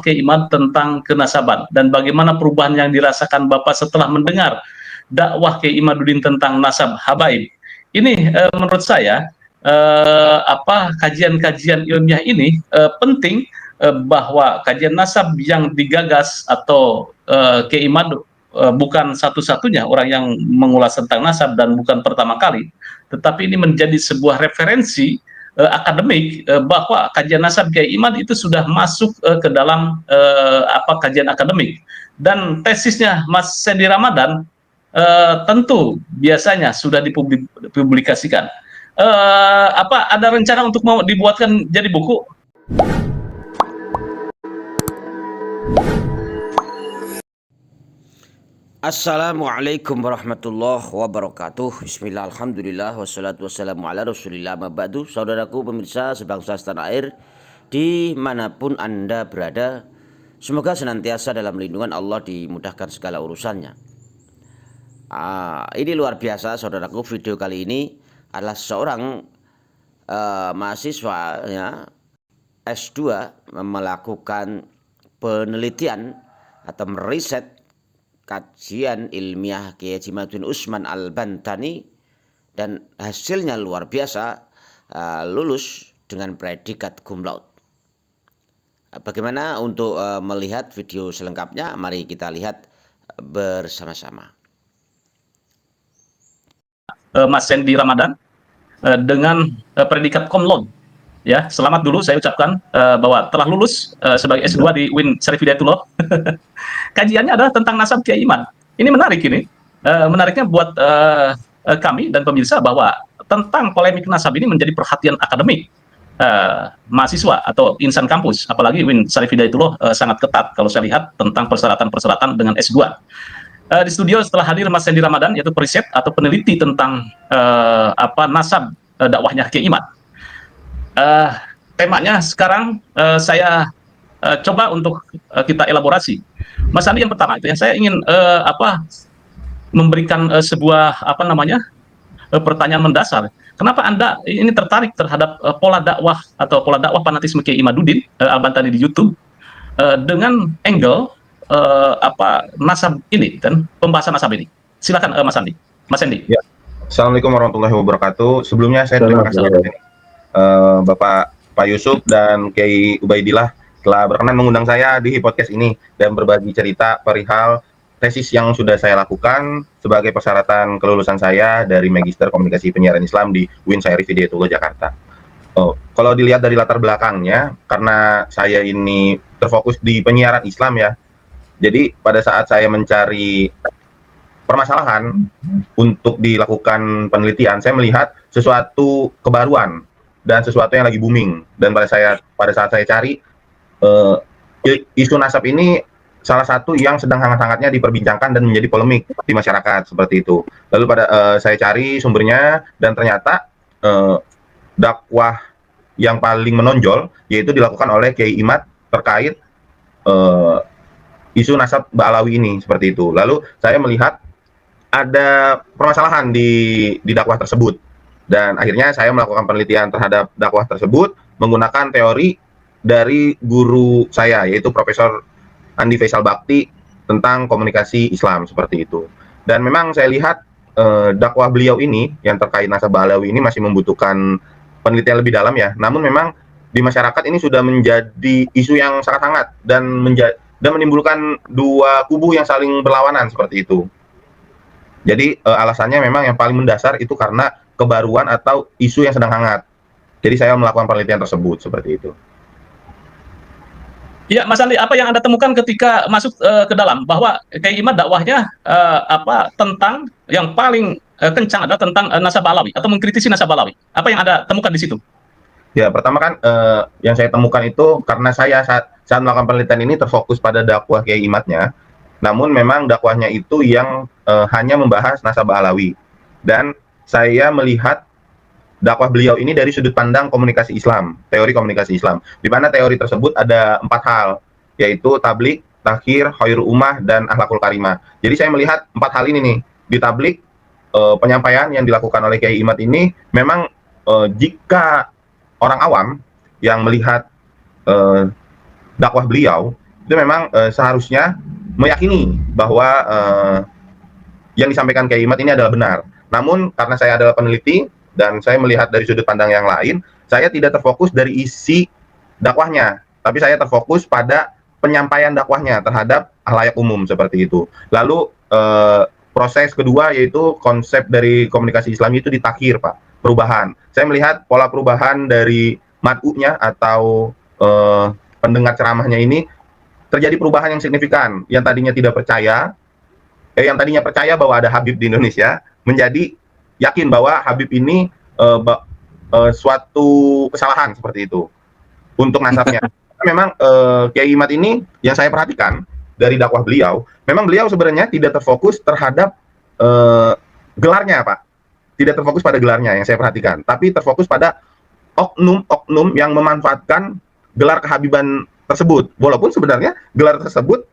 Kiai Imad tentang kenasaban dan bagaimana perubahan yang dirasakan Bapak setelah mendengar dakwah Kiai Imaduddin tentang nasab habaib. Ini menurut saya kajian-kajian ilmiah ini penting, bahwa kajian nasab yang digagas atau Kiai Imad bukan satu-satunya orang yang mengulas tentang nasab dan bukan pertama kali, tetapi ini menjadi sebuah referensi akademik, bahwa kajian nasab Kiai Imad itu sudah masuk ke dalam kajian akademik, dan tesisnya Mas Sandy Ramadan tentu biasanya sudah dipublikasikan. Ada rencana untuk mau dibuatkan jadi buku? Assalamualaikum warahmatullahi wabarakatuh. Bismillah, alhamdulillah, wassalatu wassalamu ala rasulillah, mabadu. Saudaraku pemirsa sebangsa setanah air dimanapun Anda berada, semoga senantiasa dalam lindungan Allah, dimudahkan segala urusannya. Ini luar biasa saudaraku, video kali ini adalah seorang mahasiswa ya, S2 melakukan penelitian atau meriset kajian ilmiah Kiai Haji Imaduddin Utsman Al-Bantani, dan hasilnya luar biasa, lulus dengan predikat cum laude. Bagaimana untuk melihat video selengkapnya? Mari kita lihat bersama-sama. Mas Sandy Ramadan dengan predikat cum laude. Ya, selamat dulu saya ucapkan bahwa telah lulus sebagai S2 di UIN Syarif Hidayatullah. Kajiannya adalah tentang nasab Kiai Imad. Ini menarik ini. Menariknya buat kami dan pemirsa bahwa tentang polemik nasab ini menjadi perhatian akademik mahasiswa atau insan kampus, apalagi UIN Syarif Hidayatullah sangat ketat kalau saya lihat tentang persyaratan-persyaratan dengan S2. Di studio setelah hadir Mas Sandy Ramadan, yaitu periset atau peneliti tentang nasab dakwahnya Kiai Imad. Temanya sekarang saya coba untuk kita elaborasi. Mas Andi, yang pertama itu yang saya ingin memberikan sebuah pertanyaan mendasar. Kenapa Anda ini tertarik terhadap pola dakwah atau pola dakwah fanatisme Kiai Imaduddin Al-Bantani di YouTube dengan angle nasab ini dan pembahasan nasab ini? Silakan Mas Andi. Mas Andi. Ya. Assalamualaikum warahmatullahi wabarakatuh. Sebelumnya saya terima kasih Bapak Pak Yusuf dan Kiai Ubaidillah telah berkenan mengundang saya di podcast ini dan berbagi cerita perihal tesis yang sudah saya lakukan sebagai persyaratan kelulusan saya dari Magister Komunikasi Penyiaran Islam di UIN Syarif Hidayatullah Jakarta. Kalau dilihat dari latar belakangnya, karena saya ini terfokus di penyiaran Islam ya, jadi pada saat saya mencari permasalahan untuk dilakukan penelitian, saya melihat sesuatu kebaruan dan sesuatu yang lagi booming. Dan pada saat saya cari isu nasab ini salah satu yang sedang hangat-hangatnya diperbincangkan dan menjadi polemik di masyarakat seperti itu. Lalu saya cari sumbernya dan ternyata dakwah yang paling menonjol yaitu dilakukan oleh Kiai Imad terkait isu nasab Ba'alawi ini seperti itu. Lalu saya melihat ada permasalahan di dakwah tersebut. Dan akhirnya saya melakukan penelitian terhadap dakwah tersebut menggunakan teori dari guru saya, yaitu Profesor Andi Faisal Bakti tentang komunikasi Islam seperti itu. Dan memang saya lihat dakwah beliau ini yang terkait nasab Ba'alawi ini masih membutuhkan penelitian lebih dalam ya. Namun memang di masyarakat ini sudah menjadi isu yang sangat hangat dan menimbulkan dua kubu yang saling berlawanan seperti itu. Jadi alasannya memang yang paling mendasar itu karena kebaruan atau isu yang sedang hangat. Jadi saya melakukan penelitian tersebut seperti itu. Ya, Mas Andi, apa yang Anda temukan ketika masuk ke dalam bahwa Kiai Imad dakwahnya tentang yang paling kencang adalah tentang nasab Ba'alawi atau mengkritisi nasab Ba'alawi? Apa yang Anda temukan di situ? Ya, pertama kan yang saya temukan itu karena saya saat melakukan penelitian ini terfokus pada dakwah Kiai Imadnya. Namun memang dakwahnya itu yang hanya membahas nasab Ba'alawi. Dan saya melihat dakwah beliau ini dari sudut pandang komunikasi Islam, teori komunikasi Islam, di mana teori tersebut ada 4 hal, yaitu tablik, takhir, khairul ummah, dan akhlakul karimah. Jadi saya melihat 4 hal ini nih. Di tablik, penyampaian yang dilakukan oleh Kiai Imad ini memang jika orang awam yang melihat dakwah beliau itu memang seharusnya meyakini bahwa yang disampaikan Kiai Imad ini adalah benar. Namun karena saya adalah peneliti dan saya melihat dari sudut pandang yang lain, saya tidak terfokus dari isi dakwahnya, tapi saya terfokus pada penyampaian dakwahnya terhadap halayak umum seperti itu. Lalu proses kedua yaitu konsep dari komunikasi Islam itu ditakhir, Pak, perubahan. Saya melihat pola perubahan dari mad'unya atau pendengar ceramahnya ini terjadi perubahan yang signifikan. Yang tadinya tidak percaya, yang tadinya percaya bahwa ada Habib di Indonesia, menjadi yakin bahwa Habib ini suatu kesalahan seperti itu untuk nasabnya. Memang Kiai Imad ini yang saya perhatikan dari dakwah beliau, memang beliau sebenarnya tidak terfokus terhadap gelarnya, Pak. Tidak terfokus pada gelarnya yang saya perhatikan, tapi terfokus pada oknum-oknum yang memanfaatkan gelar kehabiban tersebut. Walaupun sebenarnya gelar tersebut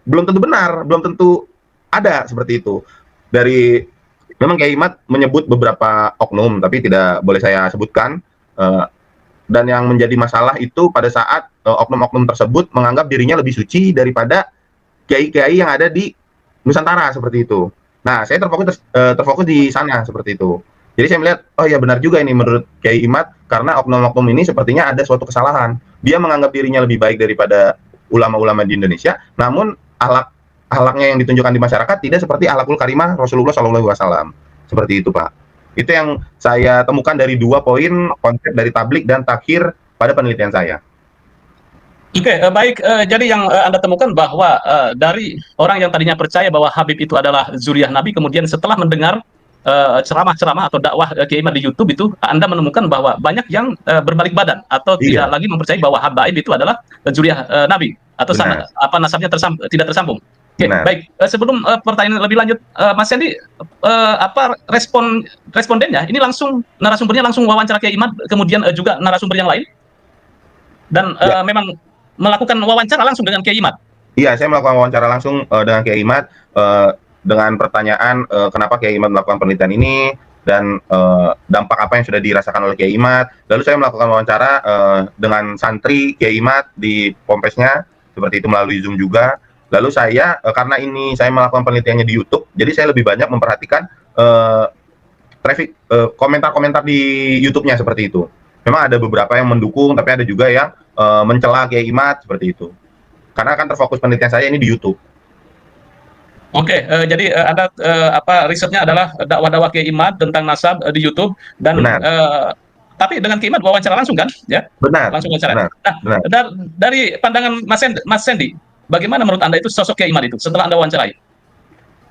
belum tentu benar, belum tentu ada seperti itu. Dari memang Kiai Imad menyebut beberapa oknum, tapi tidak boleh saya sebutkan. Dan yang menjadi masalah itu pada saat oknum-oknum tersebut menganggap dirinya lebih suci daripada kiai-kiai yang ada di Nusantara seperti itu. Nah, saya terfokus di sana seperti itu. Jadi saya melihat, oh ya benar juga ini menurut Kiai Imad, karena oknum-oknum ini sepertinya ada suatu kesalahan. Dia menganggap dirinya lebih baik daripada ulama-ulama di Indonesia, namun akhlaknya yang ditunjukkan di masyarakat tidak seperti akhlakul karimah Rasulullah SAW. Seperti itu, Pak. Itu yang saya temukan dari 2 poin konsep dari tablik dan takhir pada penelitian saya. Oke, baik. Jadi yang Anda temukan bahwa dari orang yang tadinya percaya bahwa Habib itu adalah zuriyah Nabi, kemudian setelah mendengar ceramah-ceramah atau dakwah Kiai Imad di YouTube itu, Anda menemukan bahwa banyak yang berbalik badan atau tidak lagi mempercayai bahwa Habib itu adalah zuriyah Nabi atau nasabnya tidak tersambung. Oke, baik. Sebelum pertanyaan lebih lanjut, Mas Sandy, apa respondennya? Ini langsung narasumbernya langsung wawancara Kiai Imad, kemudian juga narasumber yang lain, dan memang melakukan wawancara langsung dengan Kiai Imad. Iya, saya melakukan wawancara langsung dengan Kiai Imad dengan pertanyaan kenapa Kiai Imad melakukan penelitian ini dan dampak apa yang sudah dirasakan oleh Kiai Imad. Lalu saya melakukan wawancara dengan santri Kiai Imad di Pompesnya, seperti itu melalui Zoom juga. Lalu saya karena ini saya melakukan penelitiannya di YouTube, jadi saya lebih banyak memperhatikan traffic komentar-komentar di YouTube-nya seperti itu. Memang ada beberapa yang mendukung, tapi ada juga yang mencela Kiai Imad seperti itu. Karena kan terfokus penelitian saya ini di YouTube. Oke, jadi Anda risetnya adalah dakwah-dakwah Kiai Imad tentang nasab di YouTube dan tapi dengan Kiai Imad wawancara langsung kan, ya? Benar. Langsung wawancara. Benar, nah, benar. Dari pandangan Mas Sandy, bagaimana menurut Anda itu sosok Kiai Imad itu setelah Anda wawancarai?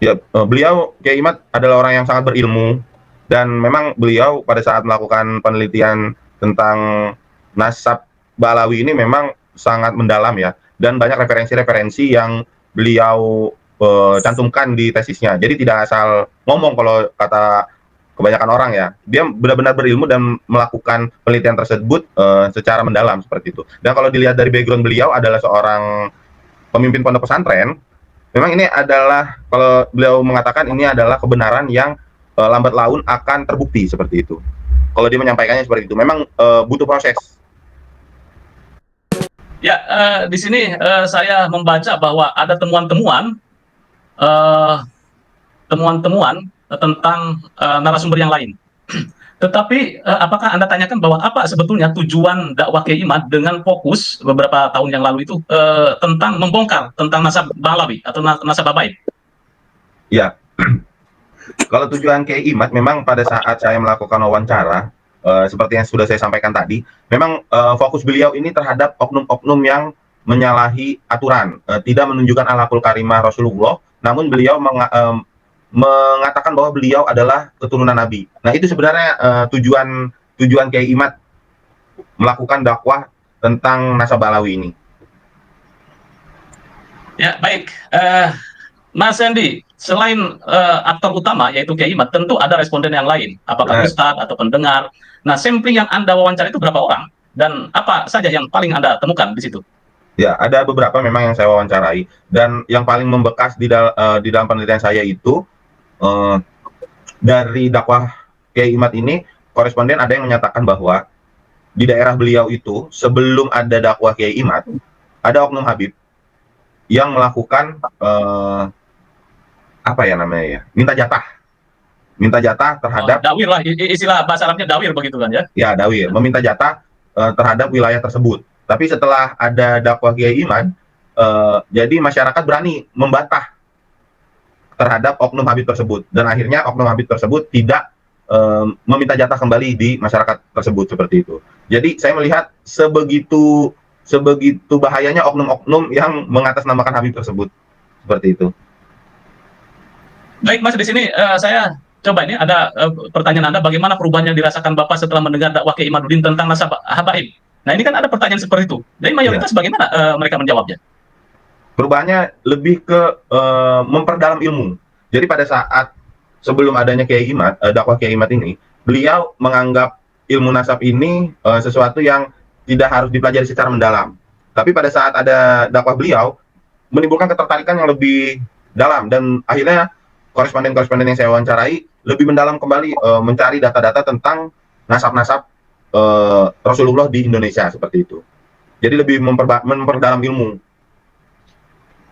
Ya, beliau Kiai Imad adalah orang yang sangat berilmu dan memang beliau pada saat melakukan penelitian tentang nasab Ba'alawi ini memang sangat mendalam ya, dan banyak referensi-referensi yang beliau cantumkan di tesisnya. Jadi tidak asal ngomong kalau kata kebanyakan orang ya. Dia benar-benar berilmu dan melakukan penelitian tersebut secara mendalam seperti itu. Dan kalau dilihat dari background beliau adalah seorang pemimpin pondok pesantren, memang ini adalah kalau beliau mengatakan ini adalah kebenaran yang lambat laun akan terbukti seperti itu. Kalau dia menyampaikannya seperti itu, memang butuh proses. Ya, di sini saya membaca bahwa ada temuan-temuan tentang narasumber yang lain. Tetapi apakah Anda tanyakan bahwa apa sebetulnya tujuan dakwah Kiai Imad dengan fokus beberapa tahun yang lalu itu tentang membongkar tentang nasab Ba'alawi atau nasab Habaib? Ya, kalau tujuan Kiai Imad memang pada saat saya melakukan wawancara, seperti yang sudah saya sampaikan tadi, memang fokus beliau ini terhadap oknum-oknum yang menyalahi aturan, tidak menunjukkan akhlakul karimah Rasulullah, namun beliau mengatakan bahwa beliau adalah keturunan Nabi. Nah, itu sebenarnya tujuan Kiai Imad melakukan dakwah tentang nasab Ba'alawi ini. Ya, baik. Mas Sandy, selain aktor utama yaitu Kiai Imad, tentu ada responden yang lain, apakah ustadz atau pendengar. Nah, sampling yang Anda wawancara itu berapa orang? Dan apa saja yang paling Anda temukan di situ? Ya, ada beberapa memang yang saya wawancarai, dan yang paling membekas di dalam penelitian saya itu dari dakwah Kiai Imad ini, koresponden ada yang menyatakan bahwa di daerah beliau itu sebelum ada dakwah Kiai Imad, ada oknum Habib yang melakukan apa ya namanya ya, minta jatah terhadap Dawir lah, istilah bahasa Arabnya dawir begitu kan ya. ya dawir, meminta jatah terhadap wilayah tersebut. Tapi setelah ada dakwah Kiai Iman, jadi masyarakat berani membantah terhadap oknum Habib tersebut, dan akhirnya oknum Habib tersebut tidak meminta jatah kembali di masyarakat tersebut seperti itu. Jadi saya melihat sebegitu bahayanya oknum-oknum yang mengatasnamakan Habib tersebut seperti itu. Baik Mas, di sini saya coba ini ada pertanyaan Anda, bagaimana perubahan yang dirasakan Bapak setelah mendengar dakwah Kiai Imaduddin tentang nasab habaib. Nah ini kan ada pertanyaan seperti itu. Jadi mayoritas bagaimana mereka menjawabnya? Perubahannya lebih ke memperdalam ilmu. Jadi pada saat sebelum adanya Kiai Imad, dakwah Kiai Imad ini, beliau menganggap ilmu nasab ini sesuatu yang tidak harus dipelajari secara mendalam. Tapi pada saat ada dakwah beliau, menimbulkan ketertarikan yang lebih dalam, dan akhirnya koresponden-koresponden yang saya wawancarai lebih mendalam kembali mencari data-data tentang nasab-nasab Rasulullah di Indonesia seperti itu. Jadi lebih memperdalam ilmu.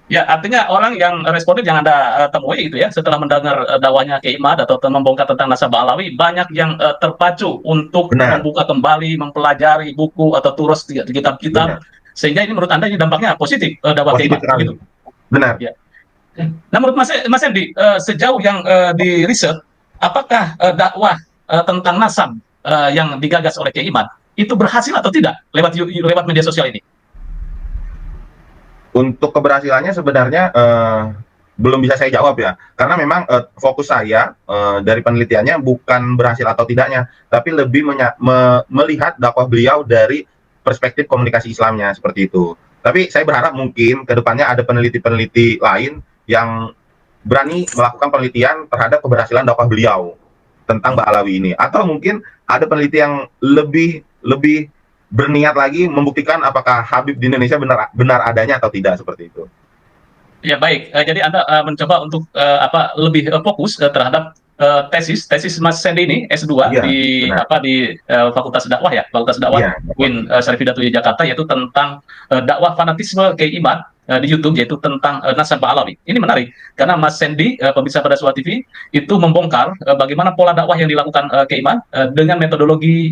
Ya, artinya orang yang responden yang Anda temui itu ya, setelah mendengar dakwahnya Kiai Imad atau membongkar tentang nasab Alawi, banyak yang terpacu untuk membuka kembali, mempelajari buku atau tulis kitab-kitab, sehingga ini menurut Anda ini dampaknya positif dakwah Kiai Imad. Begitu. Benar. Ya. Nah, menurut Mas Hendy, sejauh yang di riset, apakah dakwah tentang nasab yang digagas oleh Kiai Imad itu berhasil atau tidak lewat media sosial ini? Untuk keberhasilannya sebenarnya belum bisa saya jawab ya, karena memang fokus saya dari penelitiannya bukan berhasil atau tidaknya, tapi lebih melihat dakwah beliau dari perspektif komunikasi Islamnya seperti itu. Tapi saya berharap mungkin ke depannya ada peneliti-peneliti lain yang berani melakukan penelitian terhadap keberhasilan dakwah beliau tentang Ba'alawi ini, atau mungkin ada peneliti yang lebih berniat lagi membuktikan apakah Habib di Indonesia benar adanya atau tidak seperti itu. Ya baik, jadi Anda mencoba untuk lebih fokus terhadap tesis Mas Hendy ini S2 di Fakultas Dakwah ya, Fakultas Dakwah UIN Syarif Hidayatullah Jakarta, yaitu tentang dakwah fanatisme Kiai Imad di YouTube, yaitu tentang nasab Alawi. Ini menarik karena Mas Hendy, pemirsa pada Suara TV, itu membongkar bagaimana pola dakwah yang dilakukan Kiai Imad dengan metodologi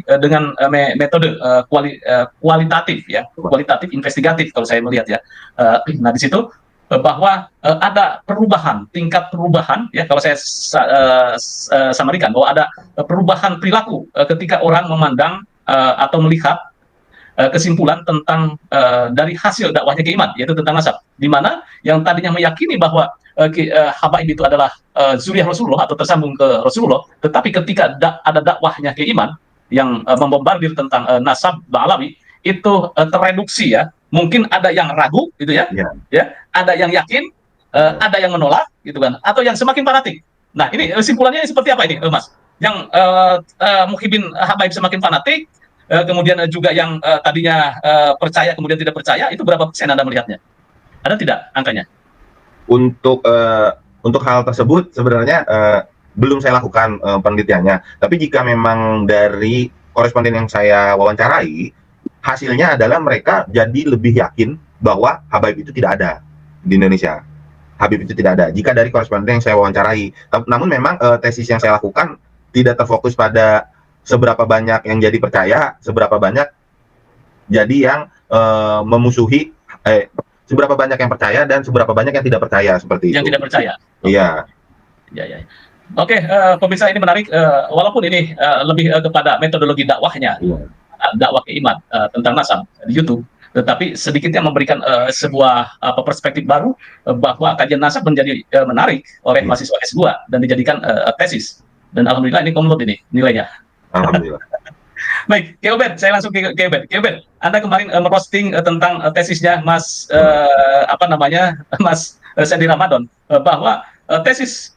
metode kualitatif ya, kualitatif investigatif kalau saya melihat ya. Nah di situ bahwa ada perubahan, tingkat perubahan ya, kalau saya samarikan bahwa ada perubahan perilaku ketika orang memandang atau melihat kesimpulan tentang dari hasil dakwahnya Kiai Imad, yaitu tentang nasab, di mana yang tadinya meyakini bahwa habaib itu adalah zuriyah Rasulullah atau tersambung ke Rasulullah, tetapi ketika ada dakwahnya Kiai Imad yang membombardir tentang nasab Ba'alawi, itu tereduksi ya, mungkin ada yang ragu gitu ya, ada yang yakin, ada yang menolak gitu kan, atau yang semakin fanatik. Nah ini kesimpulannya seperti apa ini Mas? Yang Muhyiddin habaib semakin fanatik, kemudian juga yang tadinya percaya kemudian tidak percaya, itu berapa persen Anda melihatnya? Ada tidak angkanya? Untuk hal tersebut sebenarnya belum saya lakukan penelitiannya, tapi jika memang dari koresponden yang saya wawancarai, hasilnya adalah mereka jadi lebih yakin bahwa habaib itu tidak ada di Indonesia. Habib itu tidak ada jika dari koresponden yang saya wawancarai. Namun memang tesis yang saya lakukan tidak terfokus pada seberapa banyak yang jadi percaya, seberapa banyak jadi yang memusuhi, seberapa banyak yang percaya dan seberapa banyak yang tidak percaya seperti itu. Yang tidak percaya. Iya. Ya. Oke, pemirsa, ini menarik, walaupun ini lebih kepada metodologi dakwahnya, dakwah Kiai Imad tentang nasab di YouTube, tetapi sedikitnya memberikan sebuah perspektif baru bahwa kajian nasab menjadi menarik oleh mahasiswa S2 dan dijadikan tesis, dan alhamdulillah ini komplot ini nilainya. Alhamdulillah. Baik, Kiai Ubed, saya langsung ke Kiai Ubed. Kiai Ubed, Anda kemarin merosting tentang tesisnya Mas Mas Hendy Ramadan, bahwa tesis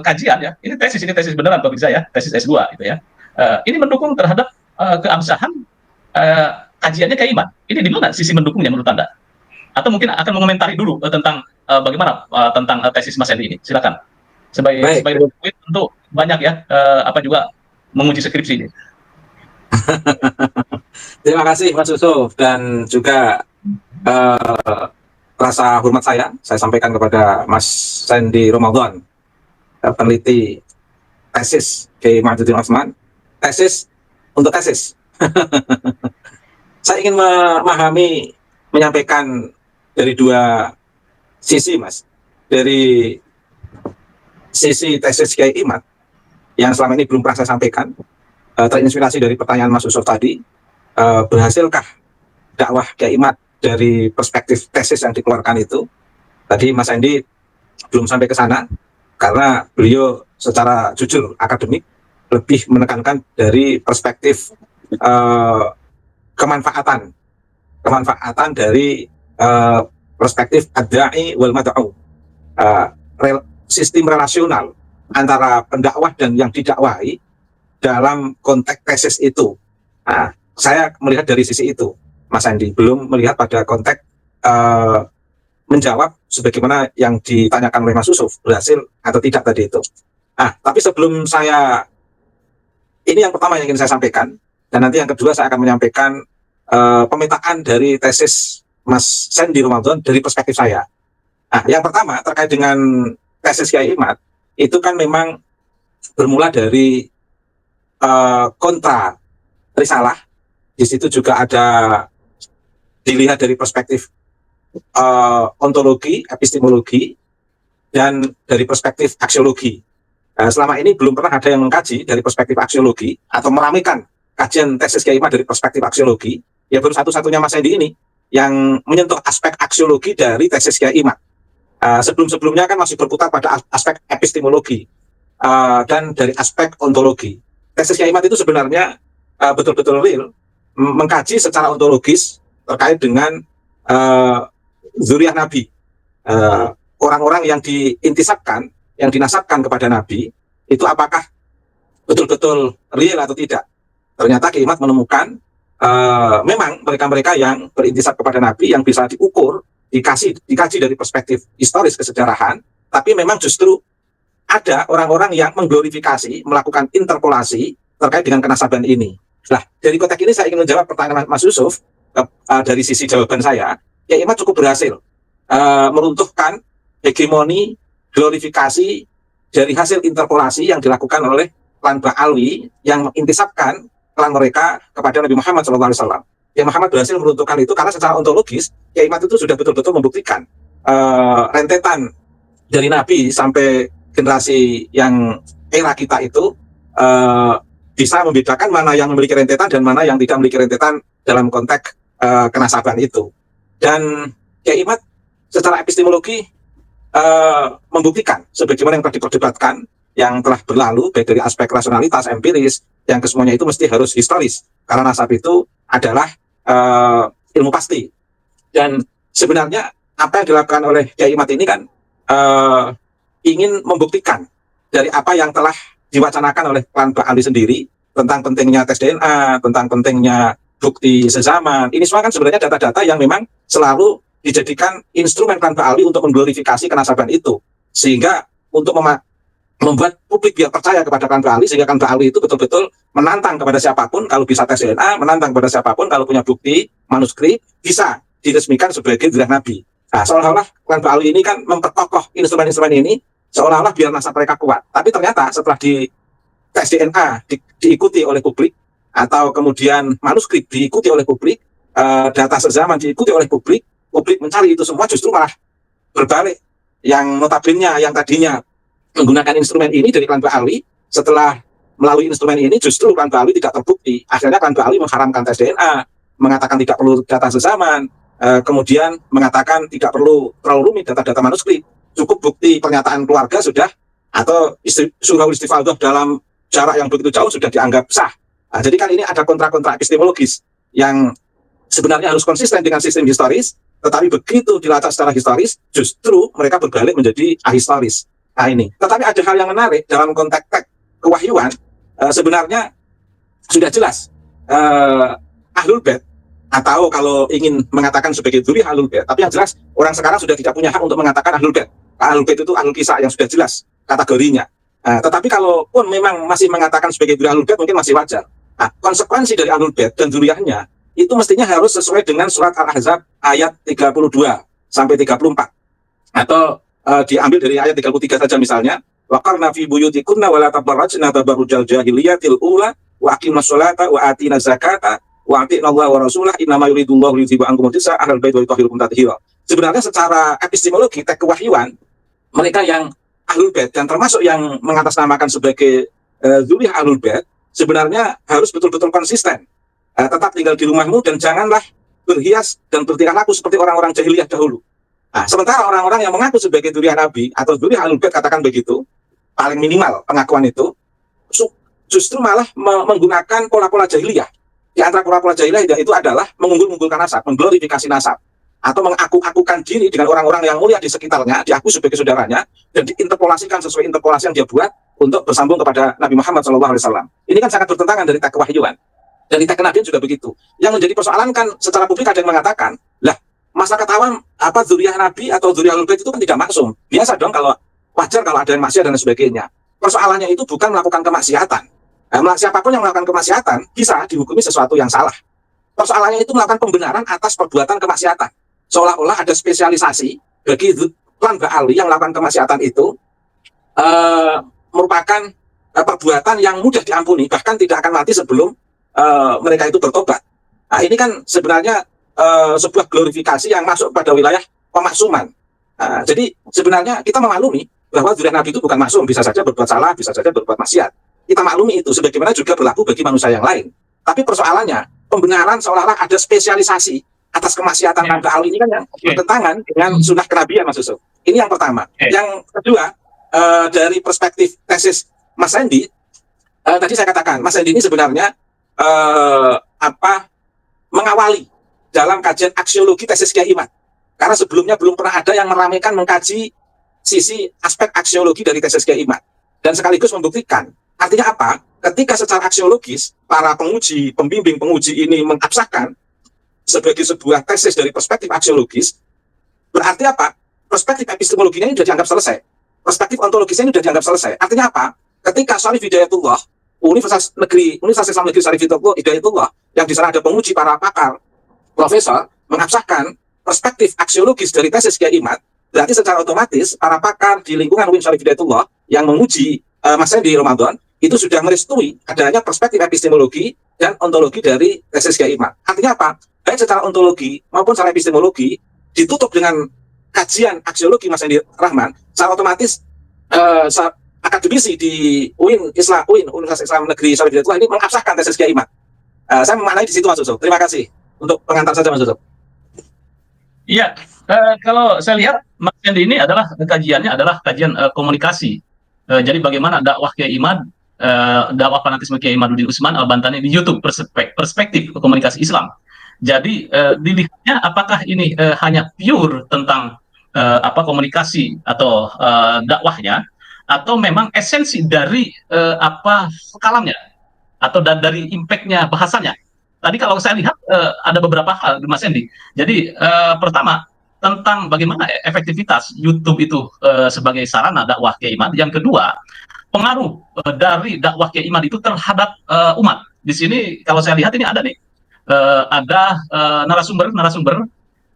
kajian ya, ini tesis beneran pemirsa ya, tesis S2 gitu ya. Ini mendukung terhadap keabsahan kajiannya Kiai Imad. Ini di mana sisi mendukungnya menurut Anda? Atau mungkin akan mengomentari dulu tentang bagaimana tentang tesis Mas Hendy ini. Silakan. Sebagai tentu banyak ya juga menguji skripsi ini. Terima kasih Mas Yusuf, dan juga rasa hormat saya sampaikan kepada Mas Sandy Ramadan, peneliti tesis Kiai Majuddin Utsman, tesis untuk tesis. Saya ingin memahami, menyampaikan dari dua sisi, Mas. Dari sisi tesis Kiai Imad yang selama ini belum pernah saya sampaikan, terinspirasi dari pertanyaan Mas Yusuf tadi, berhasilkah dakwah Kiai Imad dari perspektif tesis yang dikeluarkan itu? Tadi Mas Andi belum sampai ke sana karena beliau secara jujur akademik lebih menekankan dari perspektif kemanfaatan dari perspektif ad-da'i wal mad'u, sistem relasional antara pendakwah dan yang didakwahi dalam konteks tesis itu. Nah, saya melihat dari sisi itu, Mas Andi, belum melihat pada konteks menjawab sebagaimana yang ditanyakan oleh Mas Yusuf, berhasil atau tidak tadi itu. Tapi sebelum saya, ini yang pertama yang ingin saya sampaikan, dan nanti yang kedua saya akan menyampaikan pemetaan dari tesis Mas Sandy Ramadan dari perspektif saya. Yang pertama terkait dengan tesis Kiai Imad, itu kan memang bermula dari kontra risalah. Di situ juga ada dilihat dari perspektif ontologi, epistemologi, dan dari perspektif aksiologi. Selama ini belum pernah ada yang mengkaji dari perspektif aksiologi atau meramaikan kajian tesis Kiai Imad dari perspektif aksiologi. Ya baru satu-satunya Mas Andi ini yang menyentuh aspek aksiologi dari tesis Kiai Imad. Sebelum-sebelumnya kan masih berputar pada aspek epistemologi dan dari aspek ontologi. Tesis Kiai Imad itu sebenarnya betul-betul real, mengkaji secara ontologis terkait dengan zuriyah Nabi, orang-orang yang diintisabkan, yang dinasabkan kepada Nabi, itu apakah betul-betul real atau tidak. Ternyata Kiai Imad menemukan memang mereka-mereka yang berintisab kepada Nabi, yang bisa diukur, dikaji dari perspektif historis kesejarahan, tapi memang justru ada orang-orang yang mengglorifikasi, melakukan interpolasi terkait dengan kenasaban ini. Nah, dari konteks ini saya ingin menjawab pertanyaan Mas Yusuf. Dari sisi jawaban saya, Kiai Imad cukup berhasil meruntuhkan hegemoni, glorifikasi dari hasil interpolasi yang dilakukan oleh klan Ba'alwi yang mengintisabkan klan mereka kepada Nabi Muhammad SAW. Kiai Muhammad berhasil meruntuhkan itu karena secara ontologis Kiai Imad itu sudah betul-betul membuktikan rentetan dari Nabi sampai generasi yang era kita itu bisa membedakan mana yang memiliki rentetan dan mana yang tidak memiliki rentetan dalam konteks kenasaban itu. Dan Kiai Imad secara epistemologi membuktikan sebagaimana yang telah diperdebatkan, yang telah berlalu, baik dari aspek rasionalitas, empiris, yang kesemuanya itu mesti harus historis, karena nasab itu adalah ilmu pasti. Dan sebenarnya apa yang dilakukan oleh Kiai Imad ini kan ingin membuktikan dari apa yang telah diwacanakan oleh klan Ba'alwi sendiri tentang pentingnya tes DNA, tentang pentingnya bukti sezaman. Ini semua kan sebenarnya data-data yang memang selalu dijadikan instrumen klan Ba'alwi untuk mengglorifikasi kenasaban itu, sehingga untuk membuat publik biar percaya kepada klan Ba'alwi, sehingga klan Ba'alwi itu betul-betul menantang kepada siapapun kalau bisa tes DNA, menantang kepada siapapun kalau punya bukti manuskrip, bisa diresmikan sebagai zuriyah Nabi. Nah, seolah-olah klan Ba'alwi ini kan memperkokoh instrumen-instrumen ini, seolah-olah biar nasab mereka kuat. Tapi ternyata setelah di tes DNA diikuti oleh publik, atau kemudian manuskrip diikuti oleh publik, data sezaman diikuti oleh publik, publik mencari itu semua, justru malah berbalik. Yang notabene yang tadinya menggunakan instrumen ini dari klan Ba'alwi, setelah melalui instrumen ini justru klan Ba'alwi tidak terbukti. Akhirnya klan Ba'alwi mengharamkan tes DNA, mengatakan tidak perlu data sezaman, kemudian mengatakan tidak perlu terlalu rumit data-data manuskrip, cukup bukti pernyataan keluarga sudah, atau surahul istifadah dalam jarak yang begitu jauh sudah dianggap sah. Nah, jadi kan ini ada kontra-kontra epistemologis yang sebenarnya harus konsisten dengan sistem historis, tetapi begitu dilacak secara historis, justru mereka berbalik menjadi ahistoris. Nah ini. Tetapi ada hal yang menarik dalam konteks kewahyuan, sebenarnya sudah jelas Ahlul Bait, atau kalau ingin mengatakan sebagai dzurriyyah Ahlul Bait, tapi yang jelas orang sekarang sudah tidak punya hak untuk mengatakan Ahlul Bait. Ahlul Bait itu Ahlul Kisah yang sudah jelas kategorinya. Tetapi kalaupun memang masih mengatakan sebagai dzurriyyah Ahlul Bait, mungkin masih wajar. Nah, konsekuensi dari Ahlul Bait dan dzurriyyahnya itu mestinya harus sesuai dengan surat Al-Ahzab ayat 32. sampai 34. Atau diambil dari ayat 33 saja misalnya, waqarna fi buyutikunna wa la tabarrajna tabarrujal jahiliyatil ula wa aqimas sholata wa atina zakata wa atina Allah wa rasulah innama yuridullahu liyudhiba ankum rijsa ahlal bait wa yutahhirakum tathira. Sebenarnya secara epistemologi teks kewahyuan, mereka yang ahlul bait dan termasuk yang mengatasnamakan sebagai dzurriyyah ahlul bait sebenarnya harus betul-betul konsisten. Tetap tinggal di rumahmu dan janganlah berhias dan bertingkah laku seperti orang-orang jahiliyah dahulu. Nah, sementara orang-orang yang mengaku sebagai dzurriyyah Nabi atau dzurriyyah ahlul bait katakan begitu, paling minimal pengakuan itu, justru malah menggunakan pola-pola jahiliyah. Di antara pola-pola jahiliyah itu adalah mengunggul-unggulkan nasab, mengglorifikasi nasab, atau mengaku-akukan diri dengan orang-orang yang mulia di sekitarnya, diaku sebagai saudaranya, dan diinterpolasikan sesuai interpolasi yang dia buat untuk bersambung kepada Nabi Muhammad SAW. Ini kan sangat bertentangan dari teks kewahyuan. Dan di teks kenabian juga begitu. Yang menjadi persoalan kan secara publik ada yang mengatakan, lah, masa ketahuan apa dzurriyyah Nabi atau dzurriyyah ahlul bait itu kan tidak maksum. Biasa dong kalau wajar kalau ada yang maksiat dan sebagainya. Persoalannya itu bukan melakukan kemaksiatan. Siapapun yang melakukan kemaksiatan bisa dihukumi sesuatu yang salah. Persoalannya itu melakukan pembenaran atas perbuatan kemaksiatan. Seolah-olah ada spesialisasi bagi klan Ba'ali yang melakukan kemaksiatan itu merupakan perbuatan yang mudah diampuni, bahkan tidak akan mati sebelum mereka itu bertobat. Nah, ini kan sebenarnya sebuah glorifikasi yang masuk pada wilayah pemaksuman. Jadi sebenarnya kita memaklumi bahwa dzurriyyah Nabi itu bukan maksum, bisa saja berbuat salah, bisa saja berbuat maksiat. Kita maklumi itu, sebagaimana juga berlaku bagi manusia yang lain. Tapi persoalannya, pembenaran seolah-olah ada spesialisasi atas kemaksiatan Nabi Ali ini kan yang bertentangan dengan sunnah kenabian, Mas Yusuf. Ini yang pertama. Yang kedua, dari perspektif tesis Mas Hendy, tadi saya katakan, Mas Hendy ini sebenarnya mengawali dalam kajian aksiologi tesis Kiai Imad. Karena sebelumnya belum pernah ada yang meramaikan mengkaji sisi aspek aksiologi dari tesis Kiai Imad. Dan sekaligus membuktikan, artinya apa? Ketika secara aksiologis, para penguji, pembimbing penguji ini mengabsahkan sebagai sebuah tesis dari perspektif aksiologis, berarti apa? Perspektif epistemologinya ini sudah dianggap selesai. Perspektif ontologisnya ini sudah dianggap selesai. Artinya apa? Ketika Syarif Hidayatullah, Universitas Islam Negeri Syarif Hidayatullah, yang di sana ada penguji, para pakar, profesor, mengabsahkan perspektif aksiologis dari tesis Kiai Imad, berarti secara otomatis para pakar di lingkungan UIN Syarif Hidayatullah yang menguji Mas Hendy Ramadan itu sudah merestui adanya perspektif epistemologi dan ontologi dari tesis Kiai Imad. Artinya apa? Baik secara ontologi maupun secara epistemologi ditutup dengan kajian aksiologi Mas Hendy Rahman, secara otomatis akademisi di UIN Universitas Islam Negeri Syarif Hidayatullah ini mengabsahkan tesis Kiai Imad. Saya memaknai di situ, Mas Yusuf. Terima kasih untuk pengantar saja, Mas Yusuf. Iya, kalau saya lihat Mas Hendy ini adalah kajiannya adalah kajian komunikasi. Jadi bagaimana dakwah Kiai Imad, dakwah fanatisme Kiai Imaduddin Utsman Al-Bantani di YouTube, perspektif komunikasi Islam. Jadi dilihatnya apakah ini hanya pure tentang komunikasi atau dakwahnya, atau memang esensi dari kalamnya atau dari impact-nya bahasanya. Tadi kalau saya lihat ada beberapa hal, Mas Hendy. Jadi pertama tentang bagaimana efektivitas YouTube itu sebagai sarana dakwah Kiai Imad. Yang kedua, pengaruh dari dakwah Kiai Imad itu terhadap umat. Di sini kalau saya lihat ini ada nih, ada narasumber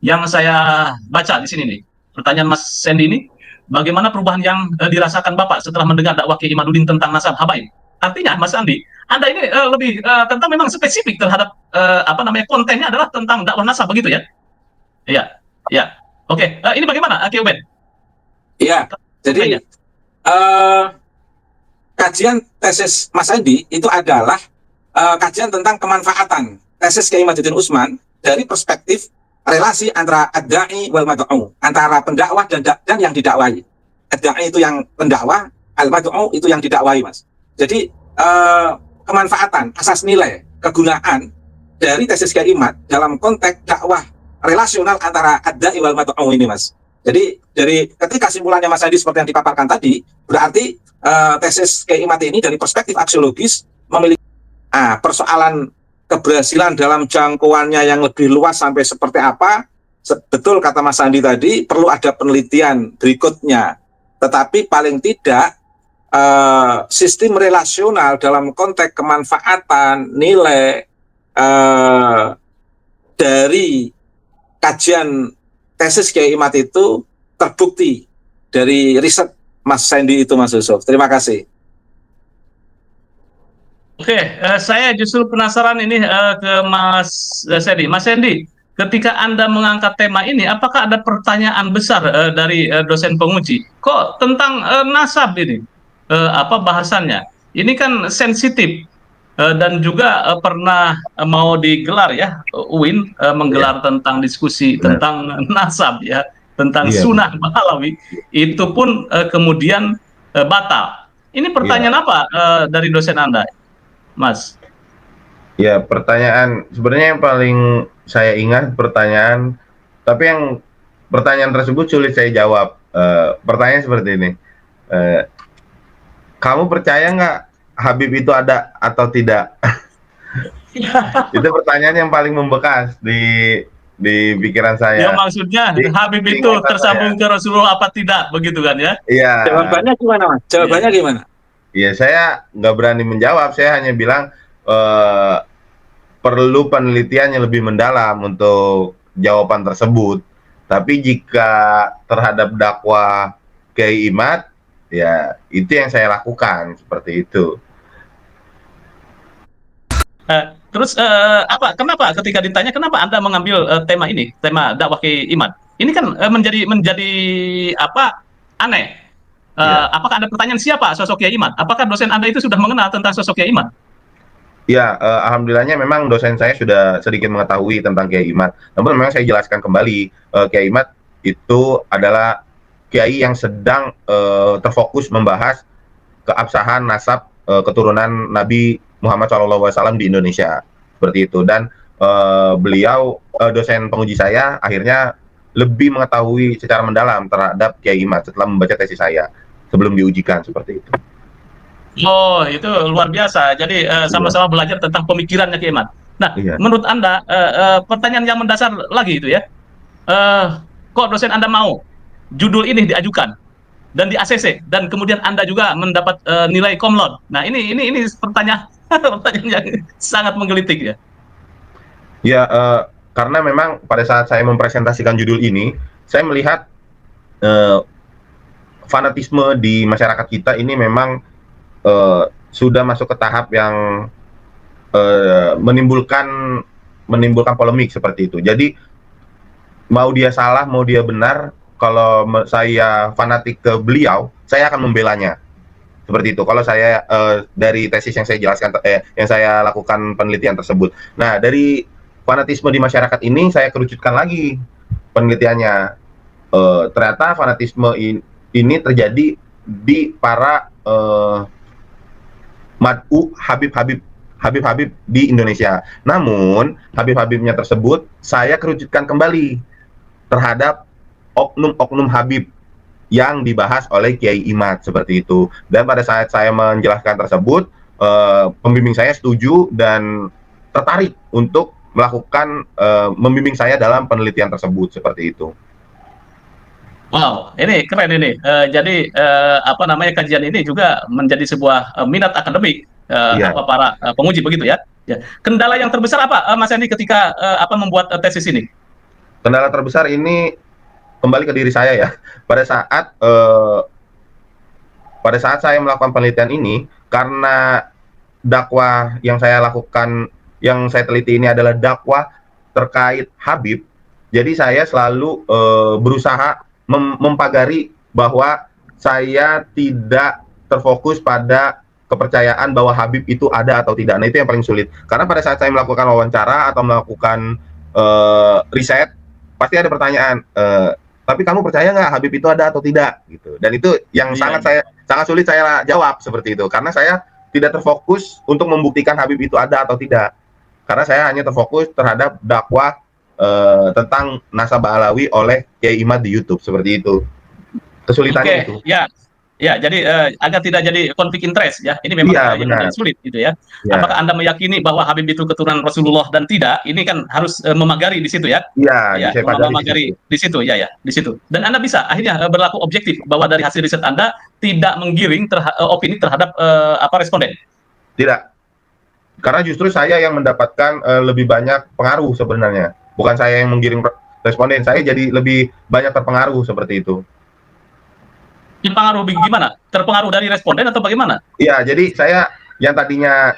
yang saya baca di sini nih. Pertanyaan Mas Hendy ini, bagaimana perubahan yang dirasakan Bapak setelah mendengar dakwah Kiai Imaduddin tentang nasab habaib? Artinya, Mas Andi, Anda ini lebih tentang memang spesifik terhadap kontennya adalah tentang dakwah nasab, begitu ya? Iya, iya. Oke, ini bagaimana, Kiai Ubed? Iya, jadi kajian tesis Mas Andi itu adalah kajian tentang kemanfaatan tesis Kiai Imaduddin Utsman dari perspektif relasi antara ad-da'i wal mad'u, antara pendakwah dan yang didakwai. Ad-da'i itu yang pendakwah, al-mad'u itu yang didakwai, Mas. Jadi kemanfaatan, asas nilai, kegunaan dari tesis Kiai Imad dalam konteks dakwah relasional antara ad-da'i wal mad'u ini, Mas. Jadi dari ketika simpulannya Mas Adi seperti yang dipaparkan tadi, berarti tesis Kiai Imad ini dari perspektif aksiologis memiliki persoalan keberhasilan dalam jangkauannya yang lebih luas sampai seperti apa. Betul kata Mas Andi tadi, perlu ada penelitian berikutnya. Tetapi paling tidak sistem relasional dalam konteks kemanfaatan nilai dari kajian tesis Kiai Imad itu terbukti dari riset Mas Sandy itu, Mas Yusuf. Terima kasih. Oke, saya justru penasaran ini ke Mas Sandy. Mas Sandy, ketika Anda mengangkat tema ini, apakah ada pertanyaan besar dari dosen penguji? Kok tentang nasab ini? Apa bahasannya? Ini kan sensitif dan juga pernah mau digelar ya, UIN menggelar tentang diskusi Benar. tentang nasab ya, tentang Iya. sunnah Bahlawi. Itu pun kemudian batal. Ini pertanyaan apa dari dosen Anda, Mas? Ya, pertanyaan sebenarnya yang paling saya ingat tapi yang pertanyaan tersebut sulit saya jawab. Pertanyaan seperti ini, kamu percaya nggak Habib itu ada atau tidak? Itu pertanyaan yang paling membekas di pikiran Ya saya. maksudnya Di Habib itu ingatan tersambung ke Rasulullah apa tidak, begitu kan ya? Iya. Jawabannya gimana, Mas? Jawabannya gimana? Iya, saya nggak berani menjawab. Saya hanya bilang perlu penelitian yang lebih mendalam untuk jawaban tersebut. Tapi jika terhadap dakwah Kiai Imad, ya itu yang saya lakukan seperti itu. Terus kenapa ketika ditanya kenapa Anda mengambil tema ini, tema dakwah Kiai Imad? Ini kan menjadi apa aneh. Iya. Apakah ada pertanyaan siapa sosok Kiai Imad? Apakah dosen Anda itu sudah mengenal tentang sosok Kiai Imad? Ya, alhamdulillahnya memang dosen saya sudah sedikit mengetahui tentang Kiai Imad. Namun memang saya jelaskan kembali, Kiai Imad itu adalah kiai yang sedang terfokus membahas keabsahan nasab keturunan Nabi Muhammad SAW di Indonesia, seperti itu. Dan beliau dosen penguji saya akhirnya lebih mengetahui secara mendalam terhadap Kiai Imad setelah membaca tesis saya sebelum diujikan, seperti itu. Oh, itu luar biasa. Jadi sama-sama belajar tentang pemikirannya Kiai Imad. Nah, Iya. menurut Anda pertanyaan yang mendasar lagi itu ya, kok dosen Anda mau judul ini diajukan dan di ACC dan kemudian Anda juga mendapat nilai cum laude. Nah, ini pertanyaan pertanyaan yang sangat menggelitik ya. Ya, karena memang pada saat saya mempresentasikan judul ini, saya melihat fanatisme di masyarakat kita ini memang sudah masuk ke tahap yang menimbulkan polemik seperti itu. Jadi mau dia salah, mau dia benar, kalau saya fanatik ke beliau, saya akan membelanya. Seperti itu. Kalau saya dari tesis yang saya jelaskan, yang saya lakukan penelitian tersebut. Nah, dari fanatisme di masyarakat ini saya kerucutkan lagi penelitiannya. Ternyata fanatisme ini terjadi di para mad'u Habib di Indonesia. Namun Habib-Habibnya tersebut saya kerucutkan kembali terhadap oknum-oknum Habib yang dibahas oleh Kiai Imad, seperti itu. Dan pada saat saya menjelaskan tersebut, pembimbing saya setuju dan tertarik untuk melakukan membimbing saya dalam penelitian tersebut, seperti itu. Wow, ini keren ini. Jadi apa namanya kajian ini juga menjadi sebuah minat akademik Iya. para penguji begitu ya. Ya. Kendala yang terbesar apa, Mas Andi, ketika membuat tesis ini? Kendala terbesar ini kembali ke diri saya ya. Pada saat saya melakukan penelitian ini, karena dakwah yang saya lakukan, yang saya teliti ini adalah dakwah terkait Habib, jadi saya selalu berusaha mempagari bahwa saya tidak terfokus pada kepercayaan bahwa Habib itu ada atau tidak. Nah, itu yang paling sulit. Karena pada saat saya melakukan wawancara atau melakukan riset, pasti ada pertanyaan, tapi kamu percaya nggak Habib itu ada atau tidak? Gitu. Dan itu yang sangat sulit saya jawab seperti itu. Karena saya tidak terfokus untuk membuktikan Habib itu ada atau tidak. Karena saya hanya terfokus terhadap dakwah tentang nasab Bahlawi oleh Kiai Imad di YouTube, seperti itu. Kesulitannya itu. Ya, jadi agar tidak jadi konflik interest ya. Ini memang yang sulit gitu ya. Apakah Anda meyakini bahwa Habib itu keturunan Rasulullah dan tidak? Ini kan harus memagari di situ ya. Iya, memagari di situ ya, di situ. Dan Anda bisa akhirnya berlaku objektif bahwa dari hasil riset Anda tidak menggiring opini terhadap responden. Tidak. Karena justru saya yang mendapatkan lebih banyak pengaruh sebenarnya. Bukan saya yang menggiring responden. Saya jadi lebih banyak terpengaruh seperti itu. Dipengaruhi gimana? Terpengaruh dari responden atau bagaimana? Iya, jadi saya yang tadinya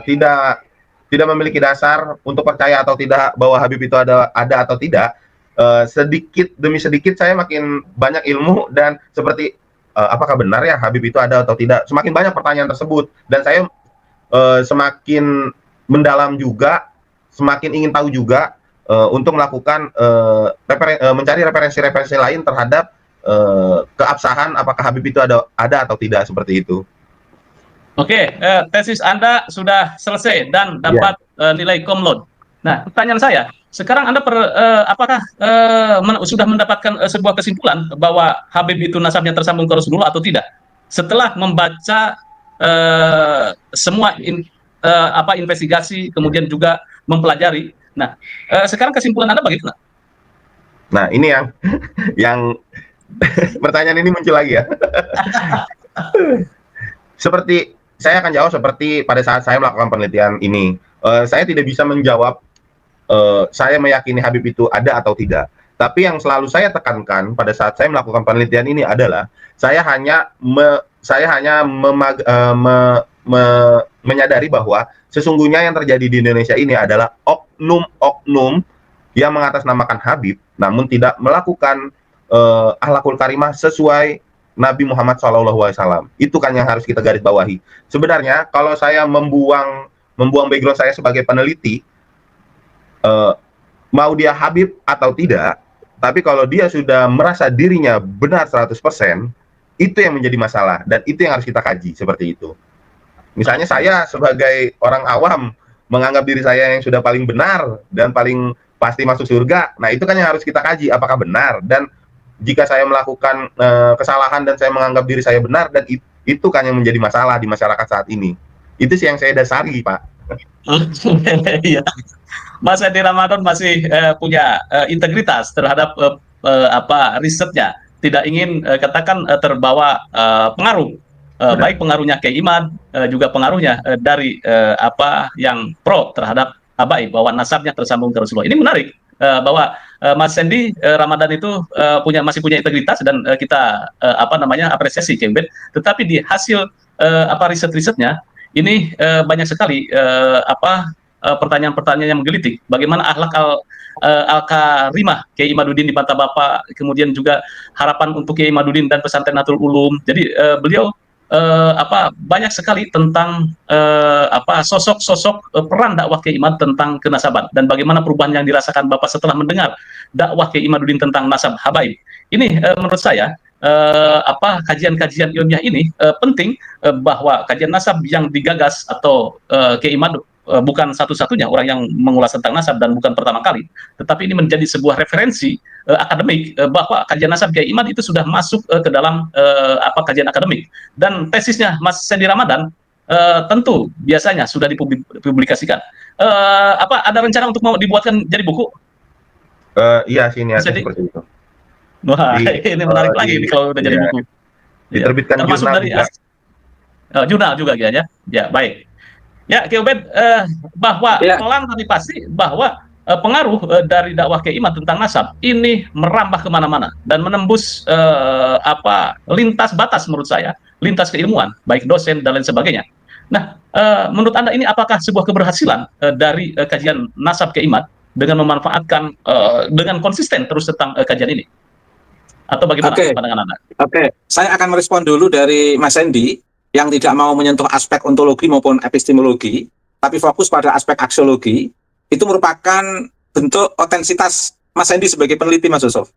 tidak memiliki dasar untuk percaya atau tidak bahwa Habib itu ada atau tidak, sedikit demi sedikit saya makin banyak ilmu dan seperti apakah benar ya Habib itu ada atau tidak? Semakin banyak pertanyaan tersebut dan saya semakin mendalam juga, semakin ingin tahu juga untuk melakukan mencari referensi-referensi lain terhadap keabsahan apakah Habib itu ada atau tidak seperti itu. Oke, tesis Anda sudah selesai dan dapat nilai cum laude. Nah, pertanyaan saya, sekarang Anda apakah sudah mendapatkan sebuah kesimpulan bahwa Habib itu nasabnya tersambung ke Rasulullah atau tidak? Setelah membaca semua investigasi, kemudian juga mempelajari. Nah, sekarang kesimpulan Anda bagaimana? Nah, ini yang pertanyaan ini muncul lagi ya. Seperti saya akan jawab seperti pada saat saya melakukan penelitian ini. Saya tidak bisa menjawab saya meyakini Habib itu ada atau tidak. Tapi yang selalu saya tekankan pada saat saya melakukan penelitian ini adalah saya hanya menyadari bahwa sesungguhnya yang terjadi di Indonesia ini adalah oknum-oknum yang mengatasnamakan Habib, namun tidak melakukan akhlakul karimah sesuai Nabi Muhammad SAW. Itu kan yang harus kita garis bawahi. Sebenarnya kalau saya membuang background saya sebagai peneliti, mau dia Habib atau tidak, tapi kalau dia sudah merasa dirinya benar 100%, itu yang menjadi masalah dan itu yang harus kita kaji seperti itu. Misalnya saya sebagai orang awam menganggap diri saya yang sudah paling benar dan paling pasti masuk surga. Nah, itu kan yang harus kita kaji apakah benar, dan jika saya melakukan kesalahan dan saya menganggap diri saya benar, dan itu kan yang menjadi masalah di masyarakat saat ini. Itu sih yang saya dasari, Pak. Iya. Mas Edi Ramadan masih punya integritas terhadap risetnya, tidak ingin katakan terbawa pengaruh, baik pengaruhnya Kiai Imad, juga pengaruhnya dari yang pro terhadap Habaib, bahwa nasabnya tersambung ke Rasulullah. Ini menarik bahwa Mas Sandy Ramadan itu masih punya integritas dan kita apresiasi Kiai. Tetapi di hasil riset-risetnya ini banyak sekali pertanyaan-pertanyaan yang menggelitik. Bagaimana akhlak al-karimah Kiai Imaduddin di mata Bapak, kemudian juga harapan untuk Kiai Imaduddin dan pesantren Nahdlatul Ulum. Jadi beliau banyak sekali tentang sosok-sosok peran dakwah Kiai Imad tentang kenasaban dan bagaimana perubahan yang dirasakan Bapak setelah mendengar dakwah Kiai Imaduddin tentang nasab Habaib. Ini menurut saya kajian-kajian ilmiah ini penting, bahwa kajian nasab yang digagas atau Kiai Imad bukan satu-satunya orang yang mengulas tentang nasab dan bukan pertama kali, tetapi ini menjadi sebuah referensi akademik bahwa kajian nasab Kiai Imad itu sudah masuk ke dalam kajian akademik, dan tesisnya Mas Sandy Ramadan tentu biasanya sudah dipublikasikan. Ada rencana untuk mau dibuatkan jadi buku? Iya sih, niatnya seperti itu. Wah, ini menarik lagi kalau udah jadi buku. Diterbitkan termasuk jurnal dari juga. Jurnal juga ya. Ya, baik. Ya, Kiai Ubed, bahwa pelan tapi pasti bahwa pengaruh dari dakwah Kiai Imad tentang nasab ini merambah kemana-mana dan menembus lintas batas, menurut saya, lintas keilmuan, baik dosen dan lain sebagainya. Nah, menurut Anda ini apakah sebuah keberhasilan dari kajian nasab Kiai Imad dengan memanfaatkan dengan konsisten terus tentang kajian ini? Atau bagaimana pandangan Anda? Oke, saya akan merespon dulu dari Mas Sandy yang tidak mau menyentuh aspek ontologi maupun epistemologi, tapi fokus pada aspek aksiologi. Itu merupakan bentuk otensitas Mas Sandy sebagai peneliti, Mas Yusuf.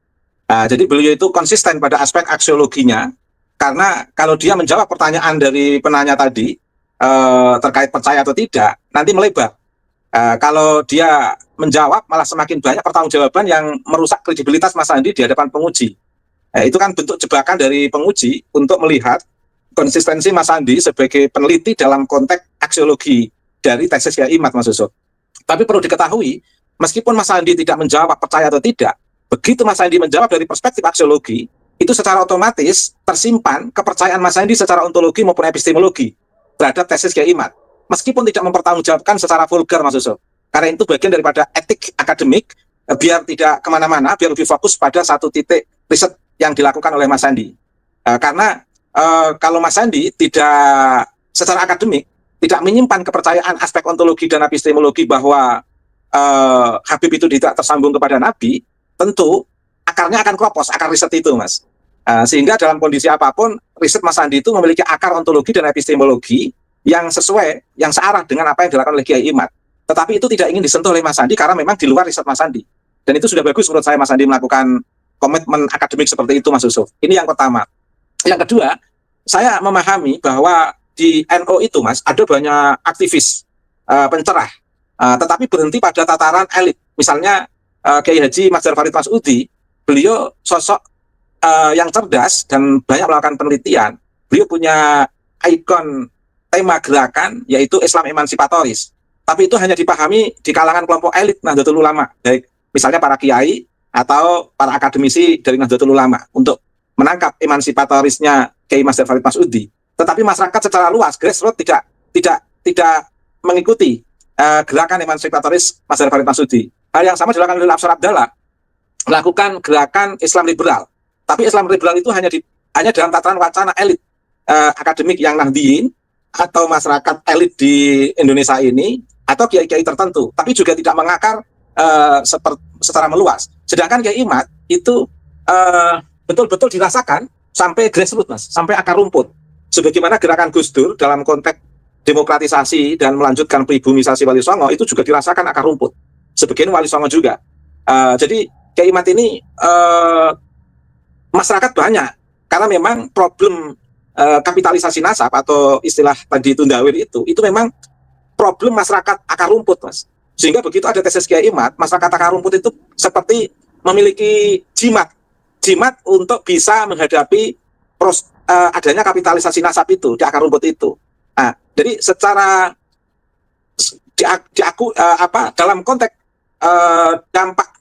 Nah, jadi beliau itu konsisten pada aspek aksiologinya, karena kalau dia menjawab pertanyaan dari penanya tadi terkait percaya atau tidak, nanti melebar. Kalau dia menjawab, malah semakin banyak pertanggungjawaban yang merusak kredibilitas Mas Sandy di hadapan penguji. Itu kan bentuk jebakan dari penguji untuk melihat konsistensi Mas Sandy sebagai peneliti dalam konteks aksiologi dari tesis Kiai Imad, Mas Yusuf. Tapi perlu diketahui, meskipun Mas Sandy tidak menjawab percaya atau tidak, begitu Mas Sandy menjawab dari perspektif aksiologi, itu secara otomatis tersimpan kepercayaan Mas Sandy secara ontologi maupun epistemologi terhadap tesis Kiai Imad, meskipun tidak mempertanggungjawabkan secara vulgar, Mas Yusuf. Karena itu bagian daripada etik akademik, biar tidak kemana-mana, biar lebih fokus pada satu titik riset yang dilakukan oleh Mas Sandi. Karena kalau Mas Sandi tidak secara akademik tidak menyimpan kepercayaan aspek ontologi dan epistemologi bahwa Habib itu tidak tersambung kepada Nabi, tentu akarnya akan kropos, akar riset itu, Mas. Sehingga dalam kondisi apapun, riset Mas Sandi itu memiliki akar ontologi dan epistemologi yang sesuai, yang searah dengan apa yang dilakukan oleh Kiai Imad. Tetapi itu tidak ingin disentuh oleh Mas Sandi karena memang di luar riset Mas Sandi. Dan itu sudah bagus menurut saya Mas Sandi melakukan komitmen akademik seperti itu, Mas Yusuf. Ini yang pertama. Yang kedua, saya memahami bahwa di NU itu, Mas, ada banyak aktivis pencerah, tetapi berhenti pada tataran elit. Misalnya Kiai Haji Mas Farid Masudi, beliau sosok yang cerdas dan banyak melakukan penelitian. Beliau punya ikon tema gerakan yaitu Islam emansipatoris. Tapi itu hanya dipahami di kalangan kelompok elit Nahdlatul Ulama, baik misalnya para kiai atau para akademisi dari Nahdlatul Ulama untuk menangkap emansipatorisnya Kiai Mas Farid Masudi. Tetapi masyarakat secara luas, grassroots tidak mengikuti gerakan emansipatoris Mas Farid Masudi. Hal yang sama dilakukan oleh Absar Abdallah, melakukan gerakan Islam liberal. Tapi Islam liberal itu hanya dalam tataran wacana elit akademik yang Nahdiyin atau masyarakat elit di Indonesia ini atau kiai-kiai tertentu, tapi juga tidak mengakar secara meluas. Sedangkan Kiai Imad itu betul-betul dirasakan sampai grassroots, Mas, sampai akar rumput. Sebagaimana gerakan Gus Dur dalam konteks demokratisasi dan melanjutkan pribumisasi Wali Songo itu juga dirasakan akar rumput. Sebagian Wali Songo juga. Jadi Kiai Imad ini masyarakat banyak karena memang problem kapitalisasi nasab atau istilah tadi itu ndawir itu memang problem masyarakat akar rumput, Mas. Sehingga begitu ada tesis Kiai Imad, masyarakat akar rumput itu seperti memiliki jimat untuk bisa menghadapi adanya kapitalisasi nasab itu di akar rumput itu. Nah, jadi secara dalam konteks dampak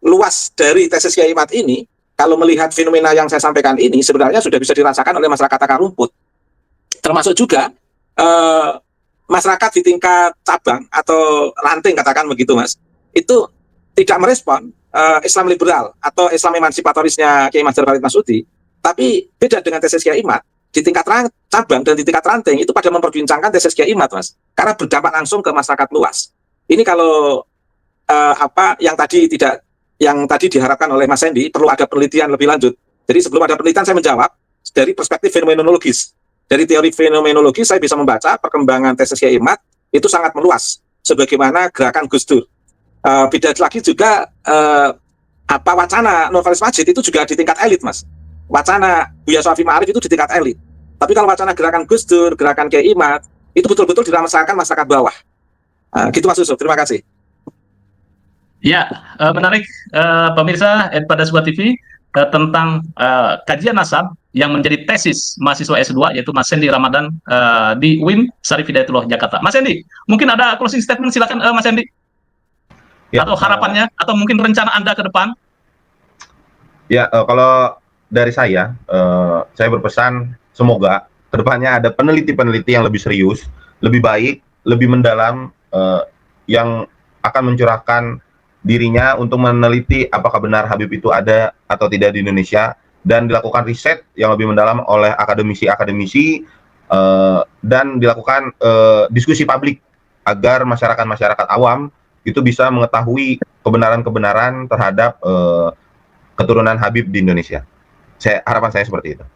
luas dari tesis Kiai Imad ini, kalau melihat fenomena yang saya sampaikan ini sebenarnya sudah bisa dirasakan oleh masyarakat akar rumput. Termasuk juga masyarakat di tingkat cabang atau ranting, katakan begitu, Mas, itu tidak merespon Islam liberal atau Islam emansipatorisnya Kiai Mas Farid Masudi. Tapi beda dengan tesis Kiai Imad, di tingkat cabang dan di tingkat ranting itu pada memperbincangkan tesis Kiai Imad, Mas, karena berdampak langsung ke masyarakat luas. Ini kalau yang tadi diharapkan oleh Mas Hendy, perlu ada penelitian lebih lanjut. Jadi sebelum ada penelitian saya menjawab dari perspektif fenomenologis. Dari teori fenomenologi saya bisa membaca perkembangan tesis Kiai Imad itu sangat meluas, sebagaimana gerakan Gus Dur. Beda lagi juga wacana novelis Majid itu juga di tingkat elit, Mas. Wacana Buya Syafi'i Ma'arif itu di tingkat elit. Tapi kalau wacana gerakan Gus Dur, gerakan Kiai Imad itu betul-betul dirasakan masyarakat bawah. Gitu Mas Yusuf, terima kasih. Ya, menarik pemirsa pada sebuah TV tentang kajian nasab yang menjadi tesis mahasiswa S2 yaitu Mas Hendy Ramadan di UIN Syarif Hidayatullah Jakarta. Mas Hendy, mungkin ada closing statement, silakan Mas Hendy. Ya, atau harapannya atau mungkin rencana Anda ke depan? Ya, kalau dari saya berpesan semoga kedepannya ada peneliti-peneliti yang lebih serius, lebih baik, lebih mendalam, yang akan mencurahkan dirinya untuk meneliti apakah benar Habib itu ada atau tidak di Indonesia, dan dilakukan riset yang lebih mendalam oleh akademisi-akademisi, dan dilakukan diskusi publik agar masyarakat awam itu bisa mengetahui kebenaran-kebenaran terhadap keturunan Habib di Indonesia. Harapan saya seperti itu.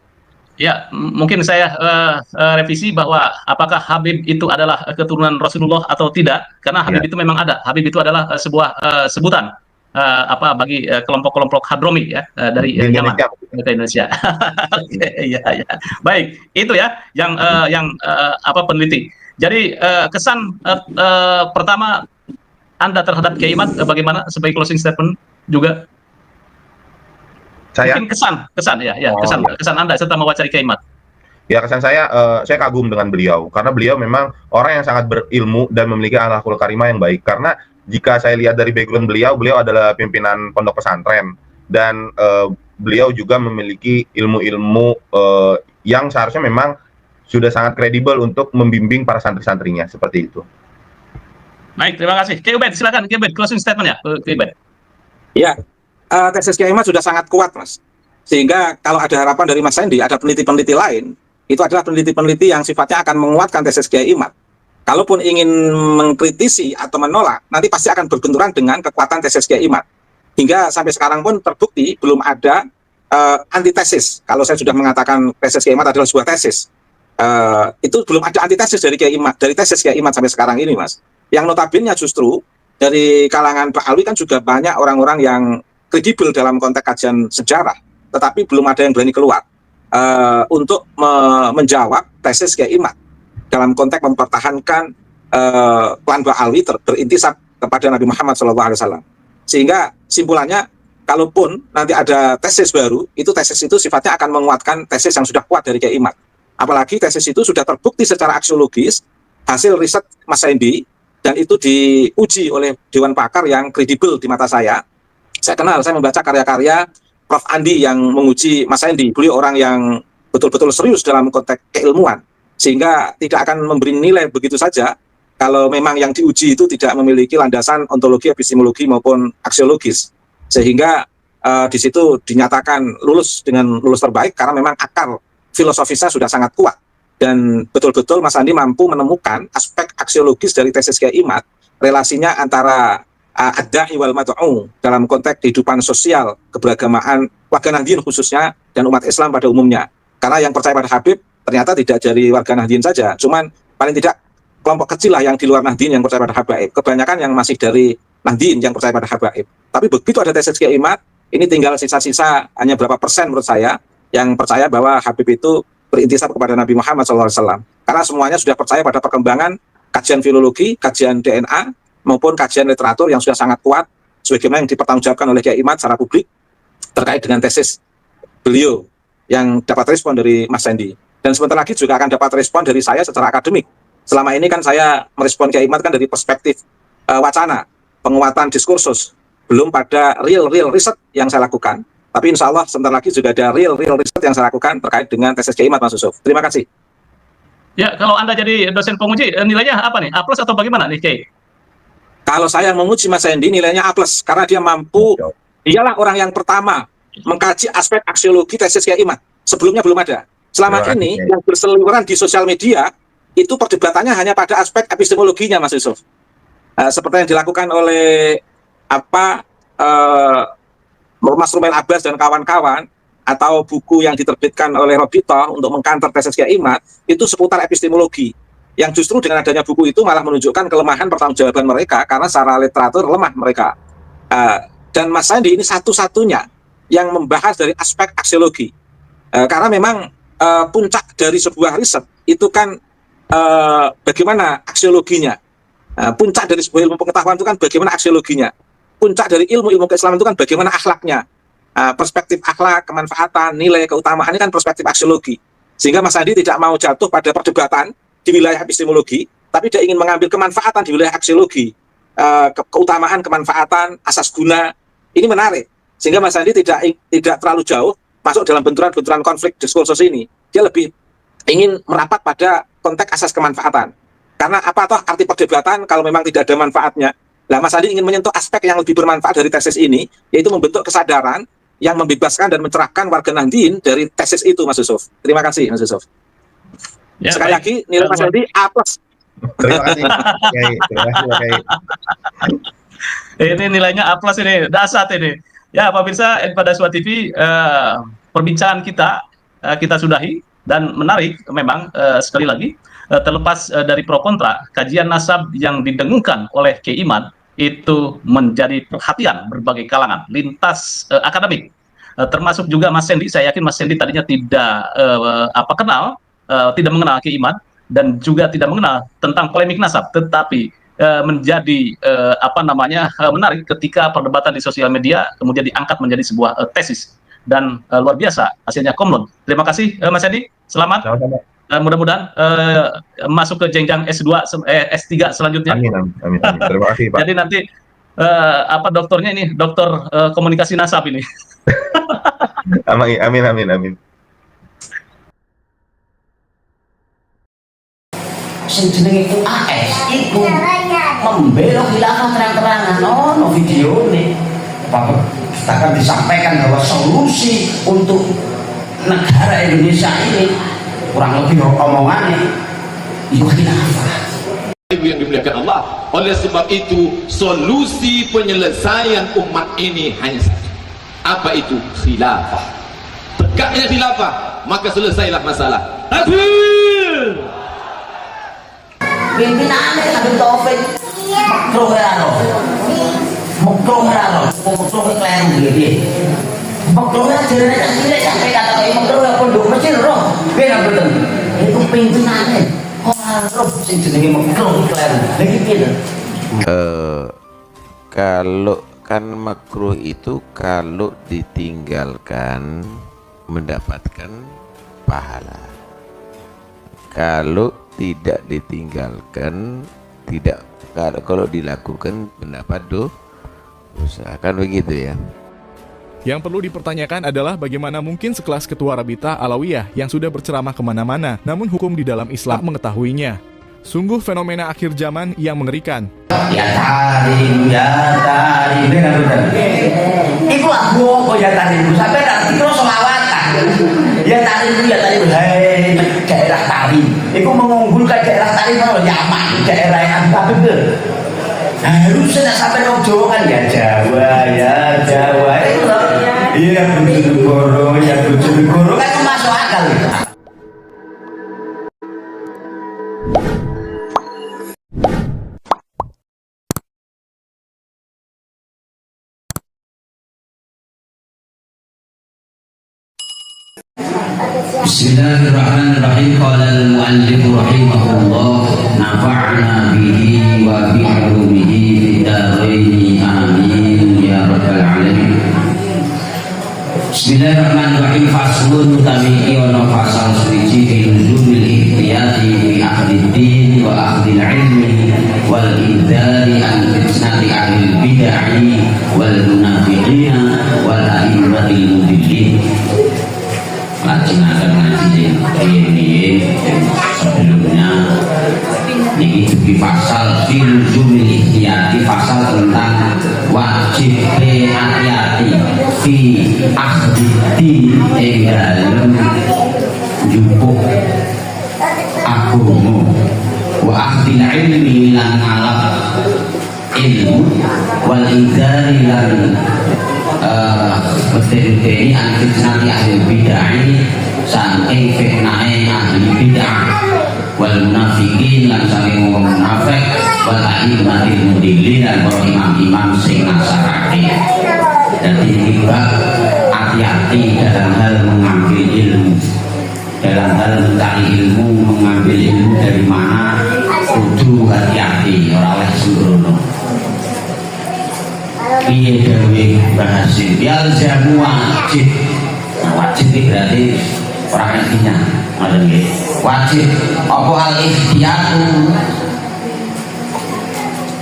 Ya, mungkin saya revisi bahwa apakah Habib itu adalah keturunan Rasulullah atau tidak, karena Habib itu memang ada. Habib itu adalah sebuah sebutan bagi kelompok-kelompok Hadromi ya dari Yaman ke Indonesia. Iya, ya. Baik, itu ya yang peneliti. Jadi kesan pertama Anda terhadap Kiai Imad bagaimana sebagai closing statement juga? Mungkin kesan Anda serta mewacari Kiai Imad. Ya, kesan saya kagum dengan beliau karena beliau memang orang yang sangat berilmu dan memiliki akhlakul karimah yang baik. Karena jika saya lihat dari background beliau adalah pimpinan pondok pesantren dan beliau juga memiliki ilmu-ilmu yang seharusnya memang sudah sangat kredibel untuk membimbing para santri-santrinya seperti itu. Baik, terima kasih. Ki Ubed, silakan Ki Ubed, closing statement ya, Ki Ubed. Ya, tesis Kiai Imad sudah sangat kuat, Mas. Sehingga kalau ada harapan dari Mas Sandy, ada peneliti-peneliti lain, itu adalah peneliti-peneliti yang sifatnya akan menguatkan tesis Kiai Imad. Kalaupun ingin mengkritisi atau menolak, nanti pasti akan berbenturan dengan kekuatan tesis Kiai Imad. Hingga sampai sekarang pun terbukti belum ada antitesis. Kalau saya sudah mengatakan tesis Kiai Imad adalah sebuah tesis, itu belum ada antitesis dari Kiai Imad, dari tesis Kiai Imad sampai sekarang ini, Mas. Yang notabene justru dari kalangan Pak Alwi kan juga banyak orang-orang yang kredibel dalam konteks kajian sejarah, tetapi belum ada yang berani keluar untuk menjawab tesis Kiai Imad dalam konteks mempertahankan klan Pak Alwi berintisab kepada Nabi Muhammad SAW. Sehingga simpulannya, kalaupun nanti ada tesis baru, itu tesis itu sifatnya akan menguatkan tesis yang sudah kuat dari Kiai Imad. Apalagi tesis itu sudah terbukti secara aksiologis, hasil riset Mas Sandy, dan itu diuji oleh Dewan Pakar yang kredibel di mata saya. Saya kenal, saya membaca karya-karya Prof. Andi yang menguji Mas Sandy. Beliau orang yang betul-betul serius dalam konteks keilmuan, sehingga tidak akan memberi nilai begitu saja kalau memang yang diuji itu tidak memiliki landasan ontologi, epistemologi maupun aksiologis. Sehingga di situ dinyatakan lulus dengan lulus terbaik karena memang akar filosofisnya sudah sangat kuat. Dan betul-betul Mas Andi mampu menemukan aspek aksiologis dari tesis Kiai Imad, relasinya antara ad-da'i wal mad'u dalam konteks kehidupan sosial, keberagamaan warga Nahdien khususnya, dan umat Islam pada umumnya. Karena yang percaya pada Habib ternyata tidak dari warga Nahdien saja, cuman paling tidak kelompok kecil lah yang di luar Nahdien yang percaya pada Habaib. Kebanyakan yang masih dari Nahdien yang percaya pada Habaib. Tapi begitu ada tesis Kiai Imad, ini tinggal sisa-sisa hanya berapa persen menurut saya yang percaya bahwa Habib itu berintisab kepada Nabi Muhammad SAW. Karena semuanya sudah percaya pada perkembangan kajian filologi, kajian DNA, maupun kajian literatur yang sudah sangat kuat, sebagaimana yang dipertanggungjawabkan oleh Kiai Imad secara publik terkait dengan tesis beliau yang dapat respon dari Mas Sandy. Dan sebentar lagi juga akan dapat respon dari saya secara akademik. Selama ini kan saya merespon Kiai Imad kan dari perspektif wacana, penguatan diskursus, belum pada real riset yang saya lakukan. Tapi insya Allah sebentar lagi juga ada real riset yang saya lakukan terkait dengan tesis Kiai Imad, Mas Yusuf. Terima kasih. Ya, kalau Anda jadi dosen penguji, nilainya apa nih? A+ atau bagaimana nih, Kiai? Kalau saya menguji Mas Sandy, nilainya A+, karena dia mampu, dialah orang yang pertama mengkaji aspek aksiologi tesis Kiai Imad. Sebelumnya belum ada. Selama ini yang berseliweran di sosial media, itu perdebatannya hanya pada aspek epistemologinya, Mas Yusuf. Seperti yang dilakukan oleh Mas Rumail Abbas dan kawan-kawan, atau buku yang diterbitkan oleh Robito untuk mengkanter tesis Kiai Imad, itu seputar epistemologi. Yang justru dengan adanya buku itu malah menunjukkan kelemahan pertanggungjawaban mereka, karena secara literatur lemah mereka. Dan Mas Sandy ini satu-satunya yang membahas dari aspek aksiologi. Karena memang puncak dari sebuah riset itu kan bagaimana aksiologinya. Puncak dari sebuah ilmu pengetahuan itu kan bagaimana aksiologinya. Puncak dari ilmu keislaman itu kan bagaimana akhlaknya. Perspektif akhlak, kemanfaatan, nilai, keutamaan ini kan perspektif aksiologi. Sehingga Mas Andi tidak mau jatuh pada perdebatan di wilayah epistemologi, tapi dia ingin mengambil kemanfaatan di wilayah aksiologi. Keutamaan, kemanfaatan, asas guna, ini menarik. Sehingga Mas Andi tidak terlalu jauh masuk dalam benturan-benturan konflik diskursus ini. Dia lebih ingin merapat pada konteks asas kemanfaatan. Karena apa toh arti perdebatan kalau memang tidak ada manfaatnya. Nah, Mas Andi ingin menyentuh aspek yang lebih bermanfaat dari tesis ini, yaitu membentuk kesadaran yang membebaskan dan mencerahkan warga Nahdien dari tesis itu, Mas Yusuf. Terima kasih, Mas Yusuf. Ya, sekali lagi, nilai Mas Andi A+. Terima kasih, Kiai. Terima kasih, Kiai. Ini nilainya A+ ini, dasar ini. Ya, pemirsa pada Suara TV, perbincangan kita sudahi, dan menarik memang sekali lagi, terlepas dari pro kontra, kajian nasab yang didengungkan oleh Kiai Imad itu menjadi perhatian berbagai kalangan lintas akademik, termasuk juga Mas Sandy. Saya yakin Mas Sandy tadinya tidak tidak mengenal Kiai Imad dan juga tidak mengenal tentang polemik nasab, tetapi menjadi menarik ketika perdebatan di sosial media kemudian diangkat menjadi sebuah tesis, dan luar biasa hasilnya komlon. Terima kasih Mas Sandy, selamat. Sama-sama. Mudah-mudahan masuk ke jenjang S2, S3 selanjutnya. Amin. Terima kasih, Pak. Jadi nanti doktornya ini dokter komunikasi nasab ini. Amin. sing jenenge UAS iku membela khilafah terang-terangan no videone. Bahkan disampaikan bahwa solusi untuk negara Indonesia ini kurang lebih omongannya itu khilafah. Ibu yang dimuliakan Allah, oleh sebab itu solusi penyelesaian umat ini hanya satu. Apa itu? Khilafah. Tegaknya khilafah, maka selesailah masalah. Takbir. Pimpinannya Habib Taufik makruh raro, makruh keliru gitu. Makruh ajaran yang cilik sampai kata kayak makruh ya pondok Mesir roh, biar betul. Itu pimpinannya. Roh sing jenenge makruh keliru. Lagi piye? Kalau kan makruh itu kalau ditinggalkan mendapatkan pahala. Kalau tidak ditinggalkan tidak, kalau dilakukan mendapat dosa, kan begitu ya. Yang perlu dipertanyakan adalah bagaimana mungkin sekelas ketua Rabita Alawiyah yang sudah berceramah kemana-mana, namun hukum di dalam Islam mengetahuinya. Sungguh fenomena akhir zaman yang mengerikan. Ya tarim, benar. Iku lagu apa ya tarim? Sampai nanti terus selawatan. Ya tarim, hei daerah tarim. Iku mengunggulkan daerah tarim kalau Yaman, daerah yang Habib itu. Harusnya sampai orang Jawa kan ya Jawa. Itu loh. Iya Bojonegoro kan masuk akal. Bismillahirrahmanirrahim. Qala al-mu'allif rahimahullah, nafa'na bihi wa bi 'ulumihi fid dharain amin ya rabbal alamin. Bismillahirrahmanirrahim. Faslun utawi ana fasal suci fi nuzulil ihtiyati fi akhdid wa akhdil ilmi wal idari an fitnati ahlil bid'ah wal munafiqina wal a'immatil mudillin. Lajeng akan ngaji ini sebelumnya ini di pasal filzumil ihtiyati, pasal tentang wajib hati-hati fi akhditi dalam jupuk agama wa akhdil ilmi lan ngalap ilmu wal idari lan betul-betul antik nanti ahli bid'ah saking fitnahe ahli bid'ah wal munafiqin lan saking wong munafik wal a'immatil mudillin dan para imam-imam sing nasarake. Jadi kita hati-hati dalam hal mengambil ilmu, dalam hal mencari ilmu, mengambil ilmu dari mana kudu hati-hati, ora oleh sembrono. Piye dewe bahasin bial jamu wajib. Nah, wajib itu berarti orang intinya ngoten nggih. Wajib apa al ikhtiyatu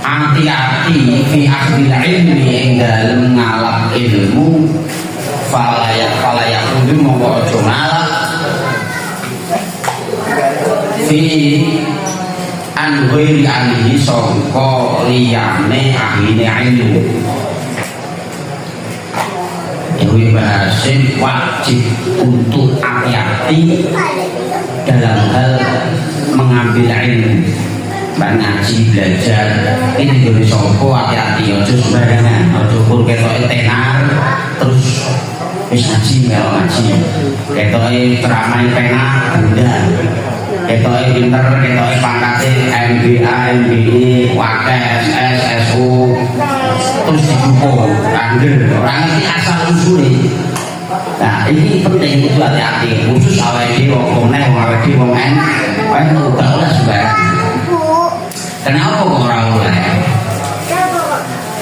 hati-hati fi akhdil ilmi ing dalem ngalap ilmu falayak kudu monggo aja ngalap fi an ghairi ahlihi sangka liyane ahline ilmu. Dewi bahasin wajib untuk hati-hati dalam hal mengambil ilmu, ngaji belajar ini dari sopo hati-hati, ojo sembarangan, ojo kur ketoke tenar terus wis ngaji melo ngaji, ketoke ceramah penak bunda, ketoke pinter, ketoke pangkate MBA, MBE, wakil SS, SU terus dijupuk angger orang ngerti asal usulnya. Nah ini penting itu hati-hati, khusus awake dhewe wong nek awake dhewe wong gak oleh sembarangan. Kenapa kok ora oleh?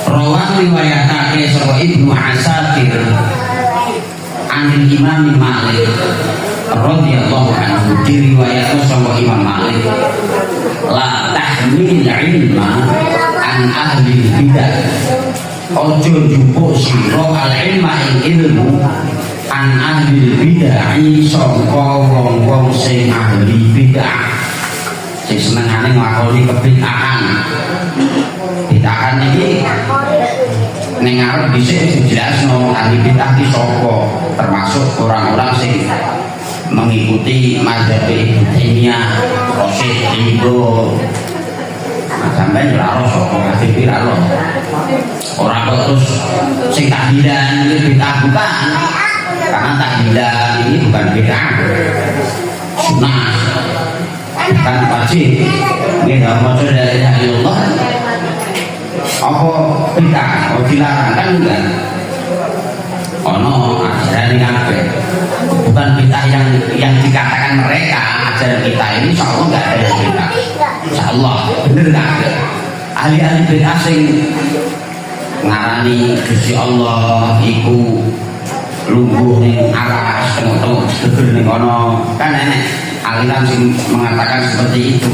Rawan riwayatake saka Ibnu Asakir anil Imam Malik radhiyallahu anhu, diriwayatkan saka Imam Malik, la tahmil ilma an ahli bidah, ojo jupuk sira al ilma ing ilmu an ahli bidah saka wong-wong sing ahli bidah. sing senengane nglakoni kebid'ahan. Bid'ahan iki ning arep dhisik dijelasno ahli bid'ah ki sapa, termasuk orang-orang sing mengikuti mazhab Ibnu Taimiyah, Rasyid Indo. Sampai ora sapa ngerti ora lho. Ora kok terus sing tahlilan iki bid'ah bukan. Karena tahlilan ini bukan bid'ah. Sunnah. Kan wajib. Nggih maca la ilaha illallah. Apa bid'ah? Oh dilarang kan enggak. Ono ajaran kabeh. Bukan bid'ah yang dikatakan mereka. Ajaran kita ini insyaallah enggak ada bid'ah. Insyaallah bener enggak ada. Ahli-ahli bid'ah sing ngarani Gusti Allah iku lungguh ning aras tengok-tengok geger ning kono. Kan enek aliran sing mengatakan seperti itu.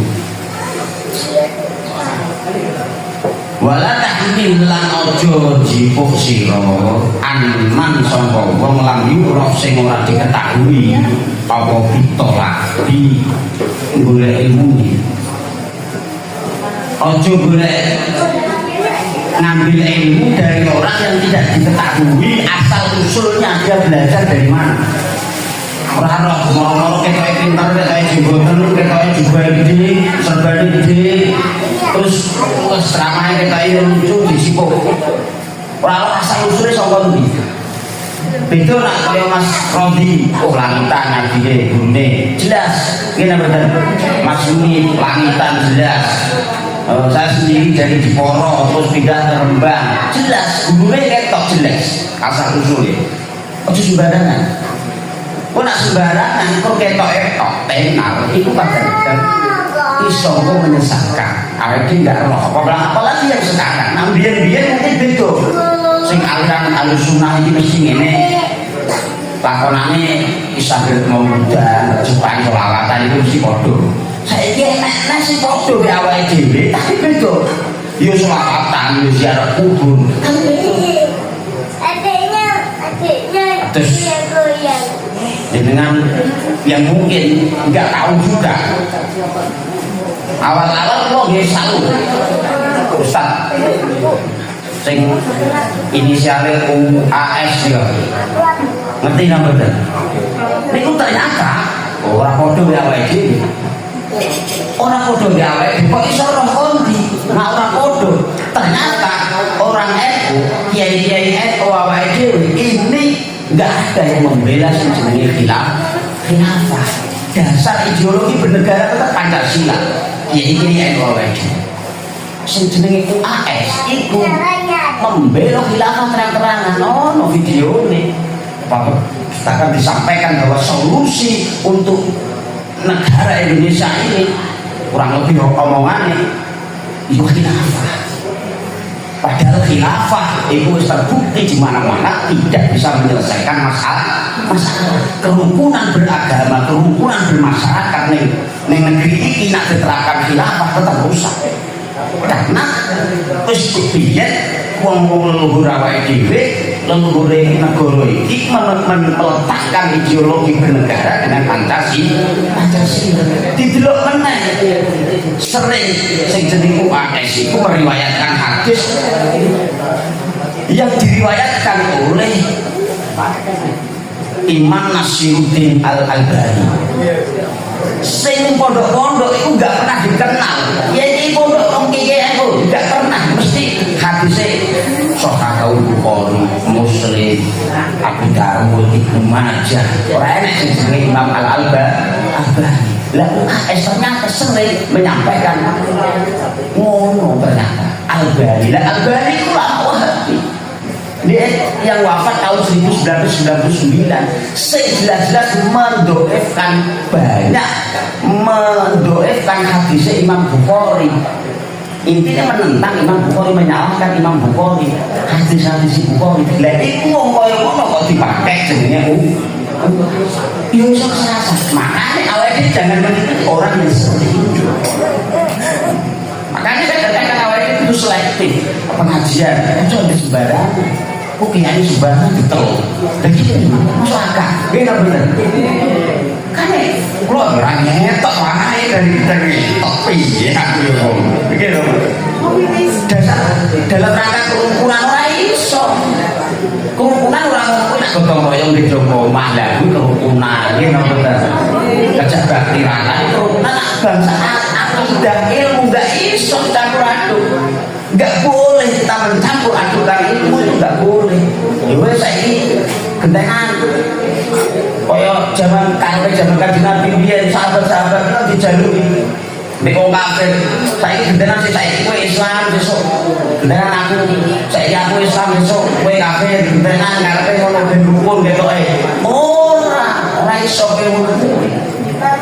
Wala tahmil lan ojo jipuk sira anman sangka wong lam yura sing ora diketahui apa ditolak di golek ilmu. Ojo golek ngambil ilmu dari orang yang tidak diketahui asal usulnya dia belajar dari mana. Ora roh moro-moro ketoke pinter ketoke jeboten ketoke juga gede serbane gede terus seramahe ketoke lucu disipuk. Ora asal usule saka ndi. Beda nak kaya Mas Rodi, oh langitan ngajine gune jelas. Ngene mboten. Mas Uni langitan jelas. Saya sendiri dari Jeporo terus pindah ke Rembang jelas gurune ketok jelas asal usulnya. Ojo sembarangan. Kok nak sembarangan kok ketok tenar itu kadang-kadang iso menyesatkan. Awake enggak roh apalagi yang sekarang. Nah biyen mungkin beda. Sing aliran Ahlussunnah iki mesti ngene. Lakonane isabel mauludan, Jepang selawatan itu mesti padha. Saiki enak sing padha be awake dhewe, tapi beda. Yo selawatan, yo ziarah kubur. Adiknya terus dengan yang mungkin nggak tahu juga. Awal-awal lo nggak salut, Ustaz. Sing inisialnya UAS ya, ngerti nggak bener? Niku ternyata orang podo ya awake, orang podo ya awake, kok iso roh kondi, nah orang podo. Ternyata orang NU, kiai-kiai NU awake ini nggak ada yang membela sejenenge khilafah. Dasar ideologi bernegara tetap Pancasila. Kiai-kiai NU awake. Sejenenge UAS itu membela khilafah terang-terangan. No video nih akan disampaikan bahwa solusi untuk negara Indonesia ini kurang lebih omongannya itu khilafah. Padahal khilafah itu terbukti di mana-mana tidak bisa menyelesaikan masalah kerukunan beragama, kerukunan bermasyarakat nih negeri ini nak diterapkan khilafah tetap rusak. Karena wis kepiye wong-wong leluhur awake dhewe, leluhur negara iki meletakkan ideologi bernegara dengan Pancasila. Didelok meneh sering sing jeneng UAS iku meriwayatkan hadis yang diriwayatkan oleh Imam Nasiruddin Al-Albani. Sing pondok-pondok itu enggak pernah dikenal. Ya iki pondok wong kiye aku enggak pernah mesti hadise Sahih Bukhari, Muslim, Abu Dawud, Ibnu Majah. Ora enek sing jenenge Imam Al-Albani. Lah ternyata sering menyampaikan ngono ternyata Albani. Lah Albani itu lama Wahabi. Dia yang wafat tahun 1999 jelas-jelas mendoifkan banyak mendoifkan hadisnya Imam Bukhari. Intinya menentang Imam Bukhari, menyalahkan Imam Bukhari, hadis-hadis Bukhari. Lah iku wong koyo ngono kok dipakai jenenge yo iso serasa. Makanya awake jangan mengikuti orang yang seperti itu. Makanya saya katakan awake itu selektif pengajian, itu ada sembarangan. Oke, ini sembarangan betul. Dan kita masuk akal, benar benar. kan kalau orang nyetok wae dari piye aku yo begitu dalam rangka kerukunan ora iso kerukunan orang gotong royong di Joko omah lha kuwi kerukunan nggih napa kerja bakti rata kerukunan bangsa akidah ilmu enggak iso campur aduk enggak boleh kita mencampur adukan ilmu itu enggak boleh ya wis saiki gentenan kaya zaman Kanjeng Nabi biyen sahabat-sahabat itu dijaluki nek wong kafir saiki gentenan sih saiki kowe Islam besok gentenan aku saiki aku Islam besok kowe kafir gentenan ngarepe ngono ben rukun ketoke ora iso kowe